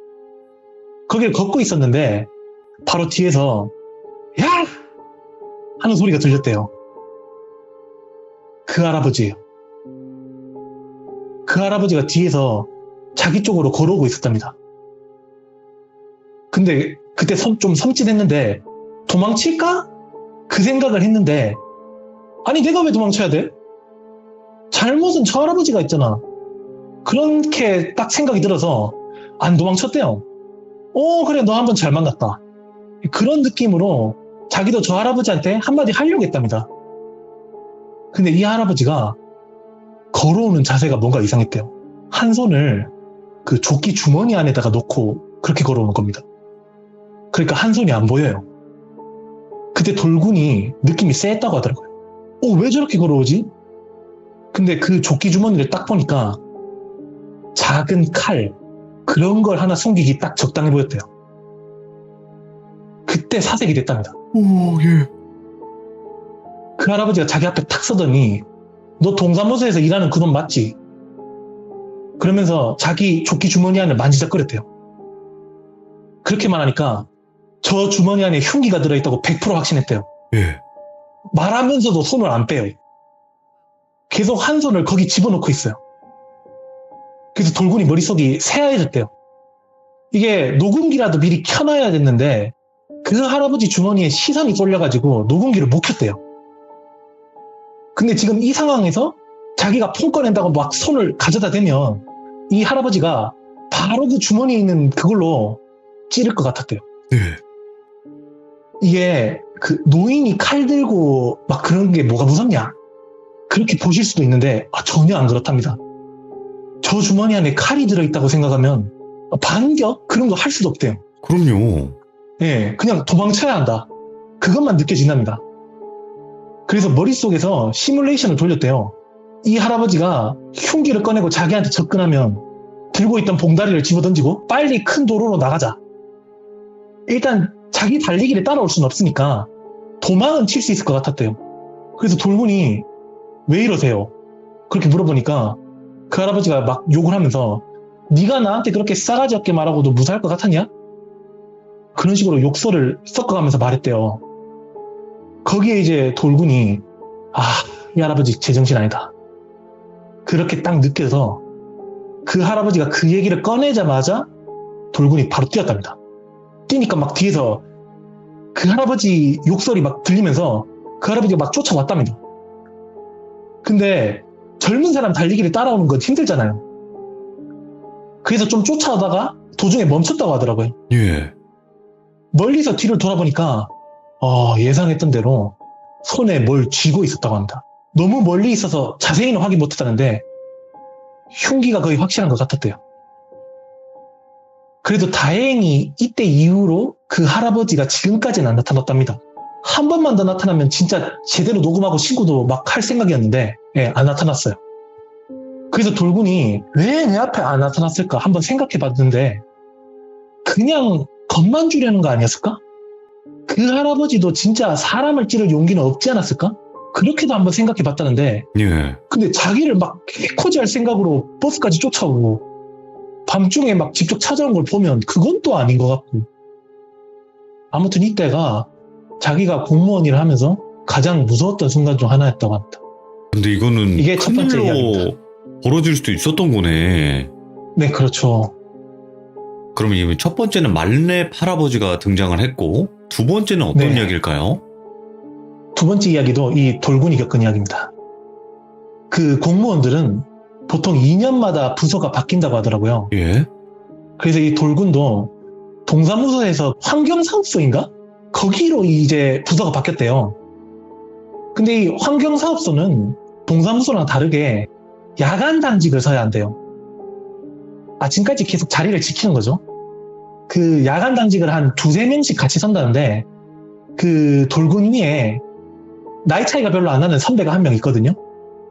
거기를 걷고 있었는데 바로 뒤에서 야! 하는 소리가 들렸대요. 그 할아버지예요. 그 할아버지가 뒤에서 자기 쪽으로 걸어오고 있었답니다. 근데 그때 좀 섬찟했는데 도망칠까? 그 생각을 했는데 아니 내가 왜 도망쳐야 돼? 잘못은 저 할아버지가 있잖아. 그렇게 딱 생각이 들어서 안 도망쳤대요. 그래 너 한번 잘 만났다. 그런 느낌으로 자기도 저 할아버지한테 한마디 하려고 했답니다. 근데 이 할아버지가 걸어오는 자세가 뭔가 이상했대요. 한 손을 그 조끼 주머니 안에다가 넣고 그렇게 걸어오는 겁니다. 그러니까 한 손이 안 보여요. 그때 돌군이 느낌이 쎄했다고 하더라고요. 왜 저렇게 걸어오지? 근데 그 조끼 주머니를 딱 보니까 작은 칼, 그런 걸 하나 숨기기 딱 적당해 보였대요. 그때 사색이 됐답니다. 예. 그 할아버지가 자기 앞에 탁 서더니 너 동사무소에서 일하는 그놈 맞지? 그러면서 자기 조끼 주머니 안을 만지작거렸대요. 그렇게 말하니까 저 주머니 안에 흉기가 들어있다고 100% 확신했대요. 예. 말하면서도 손을 안 빼요. 계속 한 손을 거기 집어넣고 있어요. 그래서 돌군이 머릿속이 새하얘졌대요. 이게 녹음기라도 미리 켜놔야 됐는데 그 할아버지 주머니에 시선이 쏠려가지고 녹음기를 못 켰대요. 근데 지금 이 상황에서 자기가 폰 꺼낸다고 막 손을 가져다 대면 이 할아버지가 바로 그 주머니에 있는 그걸로 찌를 것 같았대요. 네. 이게 그 노인이 칼 들고 막 그런 게 뭐가 무섭냐? 그렇게 보실 수도 있는데 전혀 안 그렇답니다. 저 주머니 안에 칼이 들어있다고 생각하면 반격? 그런 거 할 수도 없대요. 그럼요. 예, 그냥 도망쳐야 한다. 그것만 느껴진답니다. 그래서 머릿속에서 시뮬레이션을 돌렸대요. 이 할아버지가 흉기를 꺼내고 자기한테 접근하면 들고 있던 봉다리를 집어던지고 빨리 큰 도로로 나가자. 일단 자기 달리기를 따라올 수는 없으니까 도망은 칠 수 있을 것 같았대요. 그래서 돌군이 왜 이러세요? 그렇게 물어보니까 그 할아버지가 막 욕을 하면서 네가 나한테 그렇게 싸가지 없게 말하고도 무사할 것 같았냐? 그런 식으로 욕설을 섞어가면서 말했대요. 거기에 이제 돌군이 이 할아버지 제정신 아니다. 그렇게 딱 느껴서 그 할아버지가 그 얘기를 꺼내자마자 돌군이 바로 뛰었답니다. 뛰니까 막 뒤에서 그 할아버지 욕설이 막 들리면서 그 할아버지가 막 쫓아왔답니다. 근데 젊은 사람 달리기를 따라오는 건 힘들잖아요. 그래서 좀 쫓아오다가 도중에 멈췄다고 하더라고요. 예. 멀리서 뒤를 돌아보니까 예상했던 대로 손에 뭘 쥐고 있었다고 합니다. 너무 멀리 있어서 자세히는 확인 못했다는데 흉기가 거의 확실한 것 같았대요. 그래도 다행히 이때 이후로 그 할아버지가 지금까지는 안 나타났답니다. 한 번만 더 나타나면 진짜 제대로 녹음하고 신고도 막 할 생각이었는데 안 나타났어요. 그래서 돌군이 왜 내 앞에 안 나타났을까 한번 생각해 봤는데 그냥 겁만 주려는 거 아니었을까? 그 할아버지도 진짜 사람을 찌를 용기는 없지 않았을까? 그렇게도 한번 생각해 봤다는데 예. 근데 자기를 막 해코지할 생각으로 버스까지 쫓아오고 밤중에 막 직접 찾아온 걸 보면 그건 또 아닌 것 같고 아무튼 이때가 자기가 공무원 일을 하면서 가장 무서웠던 순간 중 하나였다고 합니다. 근데 이거는 이게 첫 번째 큰일로 이야기입니다. 벌어질 수도 있었던 거네. 네, 그렇죠. 그러면 이첫 번째는 말렙 할아버지가 등장을 했고 두 번째는 어떤 네. 이야기일까요? 두 번째 이야기도 이 돌군이 겪은 이야기입니다. 그 공무원들은 보통 2년마다 부서가 바뀐다고 하더라고요. 예. 그래서 이 돌군도 동사무소에서 환경사업소인가? 거기로 이제 부서가 바뀌었대요. 근데 이 환경사업소는 동사무소랑 다르게 야간 당직을 서야 한대요. 아침까지 계속 자리를 지키는 거죠. 그 야간 당직을 한 2-3명씩 같이 선다는데 그 돌군 위에 나이 차이가 별로 안 나는 선배가 한 명 있거든요.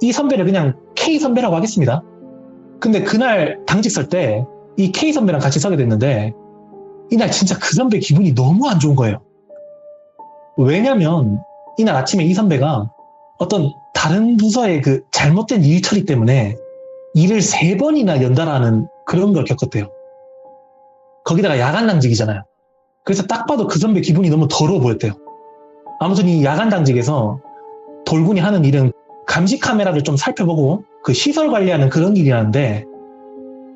이 선배를 그냥 K 선배라고 하겠습니다. 근데 그날 당직 설 때 이 K 선배랑 같이 서게 됐는데 이날 진짜 그 선배 기분이 너무 안 좋은 거예요. 왜냐면 이날 아침에 이 선배가 어떤 다른 부서의 그 잘못된 일 처리 때문에 일을 3번이나 연달아하는 그런 걸 겪었대요. 거기다가 야간 당직이잖아요. 그래서 딱 봐도 그 선배 기분이 너무 더러워 보였대요. 아무튼 이 야간 당직에서 돌군이 하는 일은 감시 카메라를 좀 살펴보고 그 시설 관리하는 그런 일이라는데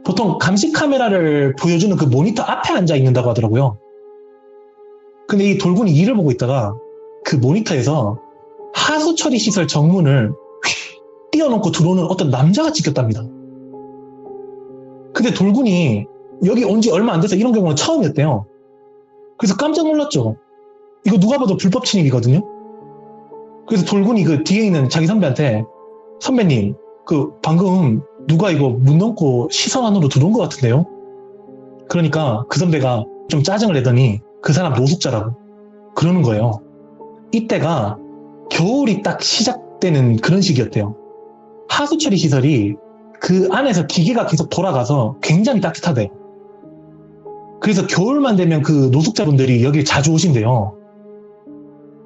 보통 감시 카메라를 보여주는 그 모니터 앞에 앉아 있는다고 하더라고요. 근데 이 돌군이 일을 보고 있다가 그 모니터에서 하수 처리 시설 정문을 휙 띄워놓고 들어오는 어떤 남자가 찍혔답니다. 근데 돌군이 여기 온 지 얼마 안 돼서 이런 경우는 처음이었대요. 그래서 깜짝 놀랐죠. 이거 누가 봐도 불법 침입이거든요. 그래서 돌군이 그 뒤에 있는 자기 선배한테 선배님, 그 방금 누가 이거 문 넘고 시선 안으로 들어온 것 같은데요? 그러니까 그 선배가 좀 짜증을 내더니 그 사람 노숙자라고 그러는 거예요. 이때가 겨울이 딱 시작되는 그런 시기였대요. 하수처리 시설이 그 안에서 기계가 계속 돌아가서 굉장히 따뜻하대요. 그래서 겨울만 되면 그 노숙자분들이 여기 자주 오신대요.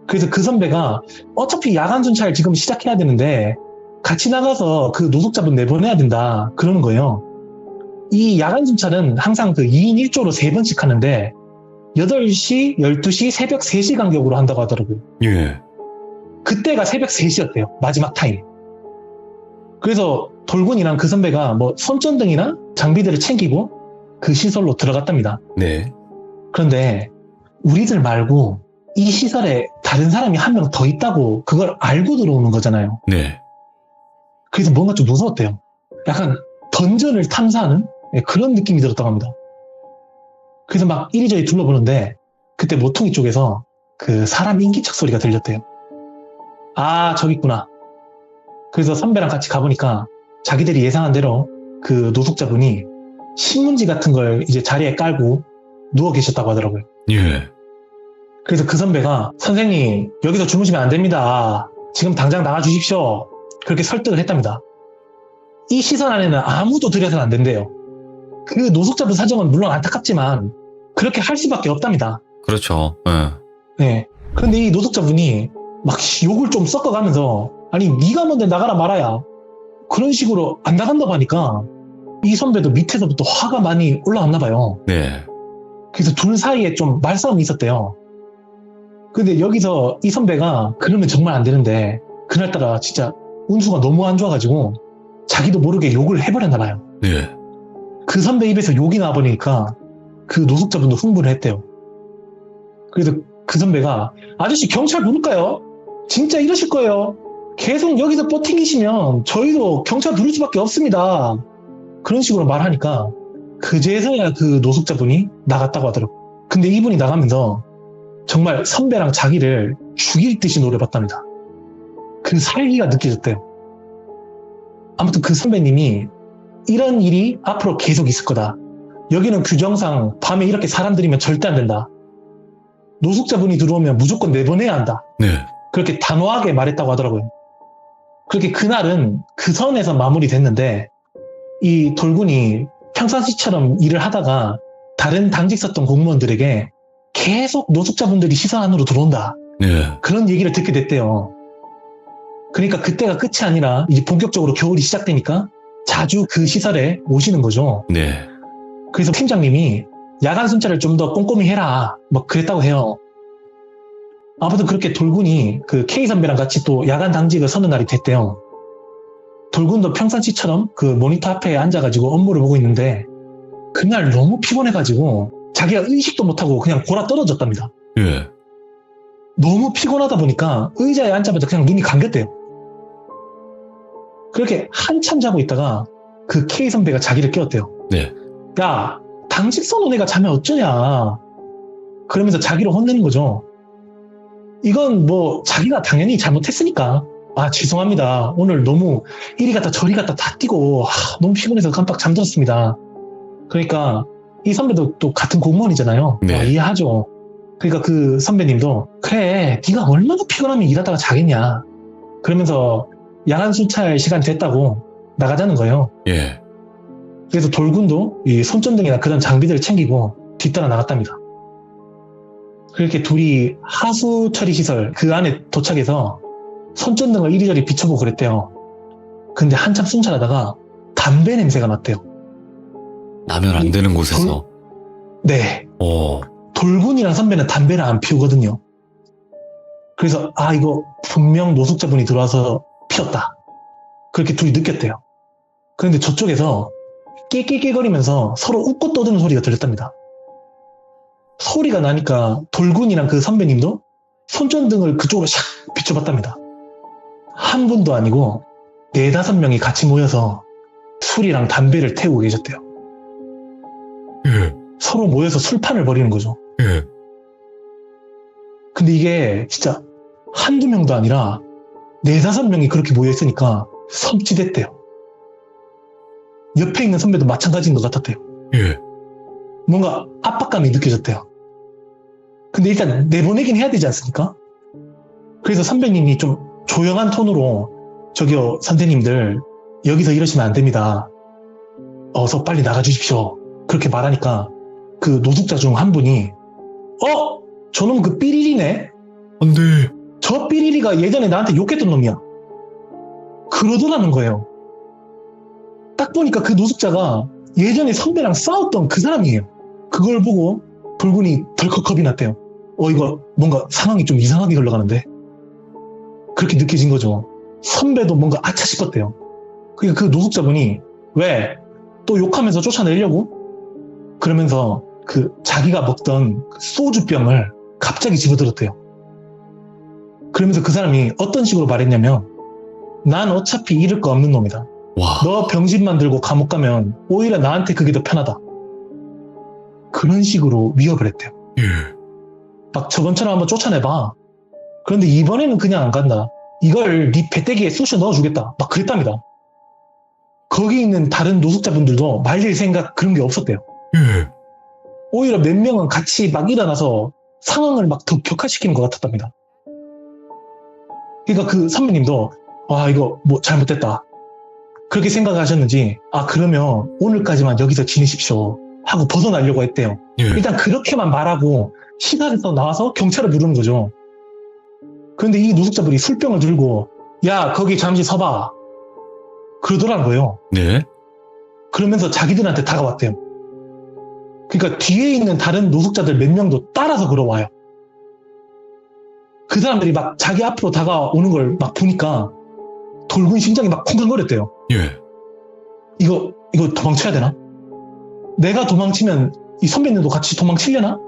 그래서 그 선배가 어차피 야간 순찰 지금 시작해야 되는데 같이 나가서 그 노숙자분 내보내야 된다 그러는 거예요. 이 야간 순찰은 항상 그 2인 1조로 3번씩 하는데 8시, 12시, 새벽 3시 간격으로 한다고 하더라고요. 예. 그때가 새벽 3시였대요. 마지막 타임. 그래서 돌군이랑 그 선배가 뭐 손전등이나 장비들을 챙기고 그 시설로 들어갔답니다. 네. 그런데 우리들 말고 이 시설에 다른 사람이 한 명 더 있다고 그걸 알고 들어오는 거잖아요. 네. 그래서 뭔가 좀 무서웠대요. 약간 던전을 탐사하는 그런 느낌이 들었다고 합니다. 그래서 막 이리저리 둘러보는데 그때 모퉁이 쪽에서 그 사람 인기척 소리가 들렸대요. 아, 저기 있구나. 그래서 선배랑 같이 가보니까 자기들이 예상한 대로 그 노숙자분이 신문지 같은 걸 이제 자리에 깔고 누워 계셨다고 하더라고요. 예. 그래서 그 선배가 선생님 여기서 주무시면 안 됩니다. 지금 당장 나가주십시오. 그렇게 설득을 했답니다. 이 시설 안에는 아무도 들여서는 안 된대요. 그 노숙자분 사정은 물론 안타깝지만 그렇게 할 수밖에 없답니다. 그렇죠. 예. 네. 그런데 이 노숙자분이 막 욕을 좀 섞어가면서 아니 네가 뭔데 나가라 말아야 그런 식으로 안 나간다고 하니까 이 선배도 밑에서부터 화가 많이 올라왔나 봐요. 네. 그래서 둘 사이에 좀 말싸움이 있었대요. 근데 여기서 이 선배가 그러면 정말 안 되는데 그날따라 진짜 운수가 너무 안 좋아가지고 자기도 모르게 욕을 해버렸나 봐요. 네. 그 선배 입에서 욕이 나와버리니까 그 노숙자분도 흥분을 했대요. 그래서 그 선배가 아저씨 경찰 부를까요? 진짜 이러실 거예요. 계속 여기서 버팅기시면 저희도 경찰 부를 수밖에 없습니다. 그런 식으로 말하니까 그제서야 그 노숙자분이 나갔다고 하더라고요. 근데 이분이 나가면서 정말 선배랑 자기를 죽일 듯이 노려봤답니다. 그 살기가 느껴졌대요. 아무튼 그 선배님이 이런 일이 앞으로 계속 있을 거다. 여기는 규정상 밤에 이렇게 사람 들이면 절대 안 된다. 노숙자분이 들어오면 무조건 내보내야 한다. 네. 그렇게 단호하게 말했다고 하더라고요. 그렇게 그날은 그 선에서 마무리됐는데 이 돌군이 평상시처럼 일을 하다가 다른 당직 썼던 공무원들에게 계속 노숙자분들이 시선 안으로 들어온다. 네. 그런 얘기를 듣게 됐대요. 그러니까 그때가 끝이 아니라 이제 본격적으로 겨울이 시작되니까 자주 그 시설에 오시는 거죠. 네. 그래서 팀장님이 야간 순찰을 좀 더 꼼꼼히 해라. 뭐 그랬다고 해요. 아무튼 그렇게 돌군이 그 K 선배랑 같이 또 야간 당직을 서는 날이 됐대요. 돌군도 평상시처럼 그 모니터 앞에 앉아가지고 업무를 보고 있는데 그날 너무 피곤해가지고 자기가 의식도 못하고 그냥 골아 떨어졌답니다. 예. 너무 피곤하다 보니까 의자에 앉자마자 그냥 눈이 감겼대요. 그렇게 한참 자고 있다가 그 K 선배가 자기를 깨웠대요. 네. 야, 당직 써놓은 애가 자면 어쩌냐. 그러면서 자기를 혼내는 거죠. 이건 뭐 자기가 당연히 잘못했으니까 아 죄송합니다. 오늘 너무 이리 갔다 저리 갔다 다 뛰고 너무 피곤해서 깜빡 잠들었습니다. 그러니까 이 선배도 또 같은 공무원이잖아요. 네. 이해하죠. 그러니까 그 선배님도 그래 네가 얼마나 피곤하면 일하다가 자겠냐 그러면서 야간 순찰 시간 됐다고 나가자는 거예요. 예. 그래서 돌군도 이 손전등이나 그런 장비들을 챙기고 뒤따라 나갔답니다. 그렇게 둘이 하수 처리 시설 그 안에 도착해서 손전등을 이리저리 비춰보고 그랬대요. 근데 한참 순찰하다가 담배 냄새가 났대요. 나면 안 되는 곳에서. 네. 어. 돌군이랑 선배는 담배를 안 피우거든요. 그래서 이거 분명 노숙자분이 들어와서 피웠다. 그렇게 둘이 느꼈대요. 그런데 저쪽에서 깨깨깨거리면서 서로 웃고 떠드는 소리가 들렸답니다. 소리가 나니까 돌군이랑 그 선배님도 손전등을 그쪽으로 샥 비춰봤답니다. 한 분도 아니고 4-5명이 같이 모여서 술이랑 담배를 태우고 계셨대요. 예. 서로 모여서 술판을 벌이는 거죠. 예. 근데 이게 진짜 한두 명도 아니라 4-5명이 그렇게 모여있으니까 섭지됐대요. 옆에 있는 선배도 마찬가지인 것 같았대요. 예. 뭔가 압박감이 느껴졌대요. 근데 일단 내보내긴 해야 되지 않습니까? 그래서 선배님이 좀 조용한 톤으로 저기요 선생님들 여기서 이러시면 안 됩니다. 어서 빨리 나가주십시오. 그렇게 말하니까 그 노숙자 중 한 분이 저놈 그 삐리리네? 안 돼. 저 삐리리가 예전에 나한테 욕했던 놈이야. 그러더라는 거예요. 딱 보니까 그 노숙자가 예전에 선배랑 싸웠던 그 사람이에요. 그걸 보고 돌군이 덜컥 겁이 났대요. 이거 뭔가 상황이 좀 이상하게 흘러가는데? 그렇게 느껴진 거죠. 선배도 뭔가 아차 싶었대요. 그러니까 그 노숙자분이 왜? 또 욕하면서 쫓아내려고? 그러면서 그 자기가 먹던 그 소주병을 갑자기 집어들었대요. 그러면서 그 사람이 어떤 식으로 말했냐면 난 어차피 잃을 거 없는 놈이다. 와. 너 병신만 들고 감옥 가면 오히려 나한테 그게 더 편하다. 그런 식으로 위협을 했대요. 예. 막 저번처럼 한번 쫓아내봐. 그런데 이번에는 그냥 안 간다. 이걸 네 배때기에 쑤셔 넣어주겠다. 막 그랬답니다. 거기 있는 다른 노숙자분들도 말릴 생각 그런 게 없었대요. 예. 오히려 몇 명은 같이 막 일어나서 상황을 막 더 격화시키는 것 같았답니다. 그러니까 그 선배님도 이거 뭐 잘못됐다. 그렇게 생각하셨는지 그러면 오늘까지만 여기서 지내십시오 하고 벗어나려고 했대요. 예. 일단 그렇게만 말하고 시설에서 나와서 경찰을 부르는 거죠. 그런데 이 노숙자분이 술병을 들고 야 거기 잠시 서봐 그러더라는 거예요. 네. 그러면서 자기들한테 다가왔대요. 그러니까 뒤에 있는 다른 노숙자들 몇 명도 따라서 걸어와요. 그 사람들이 막 자기 앞으로 다가오는 걸 막 보니까 돌군 심장이 막 쿵쾅거렸대요. 예. 이거 도망쳐야 되나? 내가 도망치면 이 선배님도 같이 도망치려나?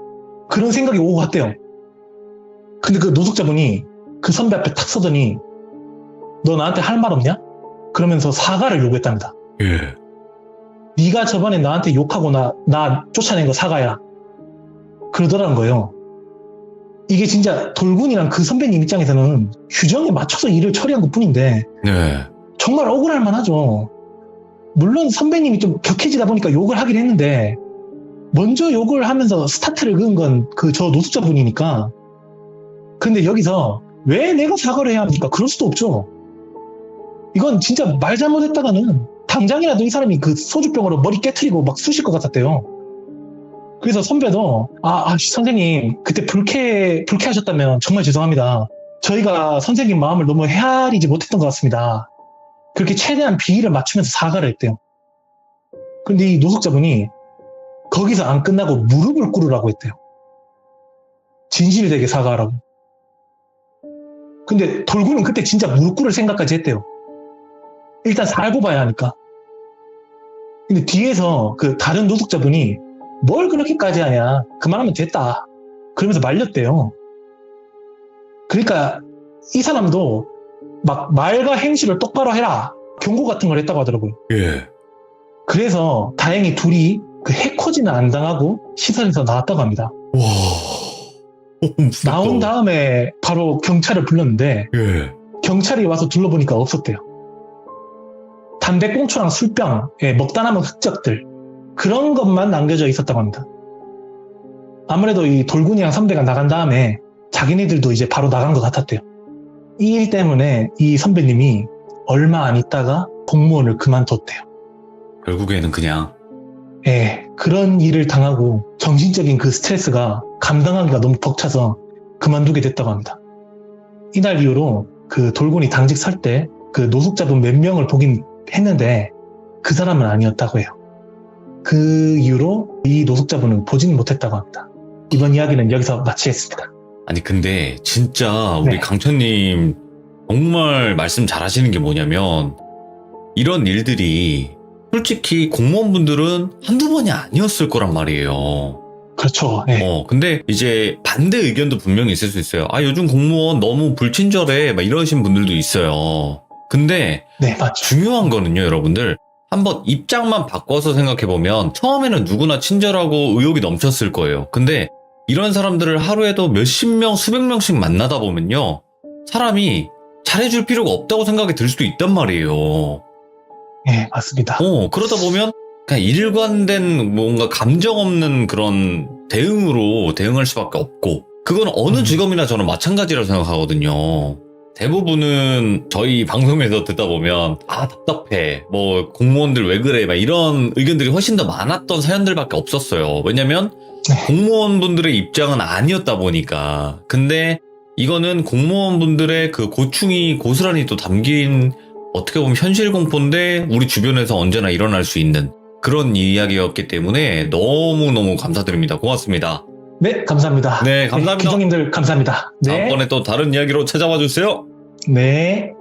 그런 생각이 오고 갔대요. 근데 그 노숙자분이 그 선배 앞에 탁 서더니 너 나한테 할 말 없냐? 그러면서 사과를 요구했답니다. 예. 네가 저번에 나한테 욕하고 나 쫓아낸 거 사과야. 그러더라는 거예요. 이게 진짜 돌군이랑 그 선배님 입장에서는 규정에 맞춰서 일을 처리한 것 뿐인데 네. 정말 억울할 만하죠. 물론 선배님이 좀 격해지다 보니까 욕을 하긴 했는데 먼저 욕을 하면서 스타트를 그은 건 그 저 노숙자분이니까. 근데 여기서 왜 내가 사과를 해야 합니까? 그럴 수도 없죠. 이건 진짜 말 잘못했다가는 당장이라도 이 사람이 그 소주병으로 머리 깨트리고 막 쑤실 것 같았대요. 그래서 선배도 선생님 그때 불쾌하셨다면 정말 죄송합니다. 저희가 선생님 마음을 너무 헤아리지 못했던 것 같습니다. 그렇게 최대한 비위를 맞추면서 사과를 했대요. 근데 이 노숙자분이 거기서 안 끝나고 무릎을 꿇으라고 했대요. 진실되게 사과하라고. 근데 돌군은 그때 진짜 무릎 꿇을 생각까지 했대요. 일단 살고 봐야 하니까. 근데 뒤에서 그 다른 노숙자분이 뭘 그렇게까지 하냐. 그만하면 됐다. 그러면서 말렸대요. 그러니까 이 사람도 막 말과 행실을 똑바로 해라. 경고 같은 걸 했다고 하더라고요. 예. 그래서 다행히 둘이 그 해코지는 안 당하고 시설에서 나왔다고 합니다. 와. 무섭다. 나온 다음에 바로 경찰을 불렀는데 예. 경찰이 와서 둘러보니까 없었대요. 담배꽁초랑 술병, 먹다 남은 흔적들 그런 것만 남겨져 있었다고 합니다. 아무래도 이 돌군이랑 선배가 나간 다음에 자기네들도 이제 바로 나간 것 같았대요. 이 일 때문에 이 선배님이 얼마 안 있다가 공무원을 그만뒀대요. 결국에는 그냥 예, 그런 일을 당하고 정신적인 그 스트레스가 감당하기가 너무 벅차서 그만두게 됐다고 합니다. 이날 이후로 그 돌군이 당직 설 때 그 노숙자분 몇 명을 보긴 했는데 그 사람은 아니었다고 해요. 그 이후로 이 노숙자분은 보지는 못했다고 합니다. 이번 이야기는 여기서 마치겠습니다. 아니 근데 진짜 우리 네. 강천님 정말 말씀 잘하시는 게 뭐냐면 이런 일들이 솔직히 공무원분들은 한두 번이 아니었을 거란 말이에요. 그렇죠. 예. 근데 이제 반대 의견도 분명히 있을 수 있어요. 아, 요즘 공무원 너무 불친절해. 막 이러신 분들도 있어요. 근데 네, 맞죠. 중요한 거는요, 여러분들. 한번 입장만 바꿔서 생각해보면 처음에는 누구나 친절하고 의욕이 넘쳤을 거예요. 근데 이런 사람들을 하루에도 몇십 명, 수백 명씩 만나다 보면요. 사람이 잘해줄 필요가 없다고 생각이 들 수도 있단 말이에요. 예, 맞습니다. 그러다 보면 그냥 일관된 뭔가 감정 없는 그런 대응으로 대응할 수밖에 없고 그건 어느 직업이나 저는 마찬가지라고 생각하거든요. 대부분은 저희 방송에서 듣다 보면 아 답답해 뭐 공무원들 왜 그래 막 이런 의견들이 훨씬 더 많았던 사연들밖에 없었어요. 왜냐면 공무원분들의 입장은 아니었다 보니까. 근데 이거는 공무원분들의 그 고충이 고스란히 또 담긴 어떻게 보면 현실 공포인데 우리 주변에서 언제나 일어날 수 있는 그런 이야기였기 때문에 너무너무 감사드립니다. 고맙습니다. 네, 감사합니다. 네, 감사합니다. 기종님들 감사합니다. 네. 다음번에 또 다른 이야기로 찾아와 주세요. 네.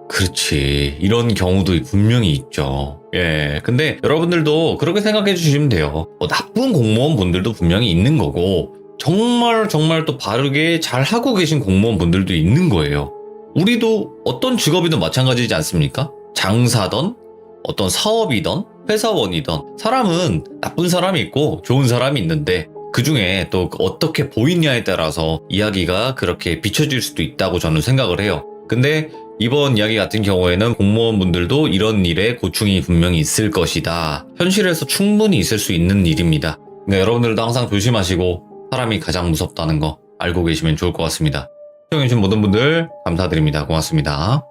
그렇지. 이런 경우도 분명히 있죠. 예. 근데 여러분들도 그렇게 생각해 주시면 돼요. 나쁜 공무원 분들도 분명히 있는 거고, 정말 또 바르게 잘 하고 계신 공무원 분들도 있는 거예요. 우리도 어떤 직업이든 마찬가지지 않습니까? 장사든, 어떤 사업이든, 회사원이든, 사람은 나쁜 사람이 있고 좋은 사람이 있는데, 그 중에 또 어떻게 보이냐에 따라서 이야기가 그렇게 비춰질 수도 있다고 저는 생각을 해요. 근데 이번 이야기 같은 경우에는 공무원분들도 이런 일에 고충이 분명히 있을 것이다. 현실에서 충분히 있을 수 있는 일입니다. 네, 여러분들도 항상 조심하시고 사람이 가장 무섭다는 거 알고 계시면 좋을 것 같습니다. 시청해주신 모든 분들 감사드립니다. 고맙습니다.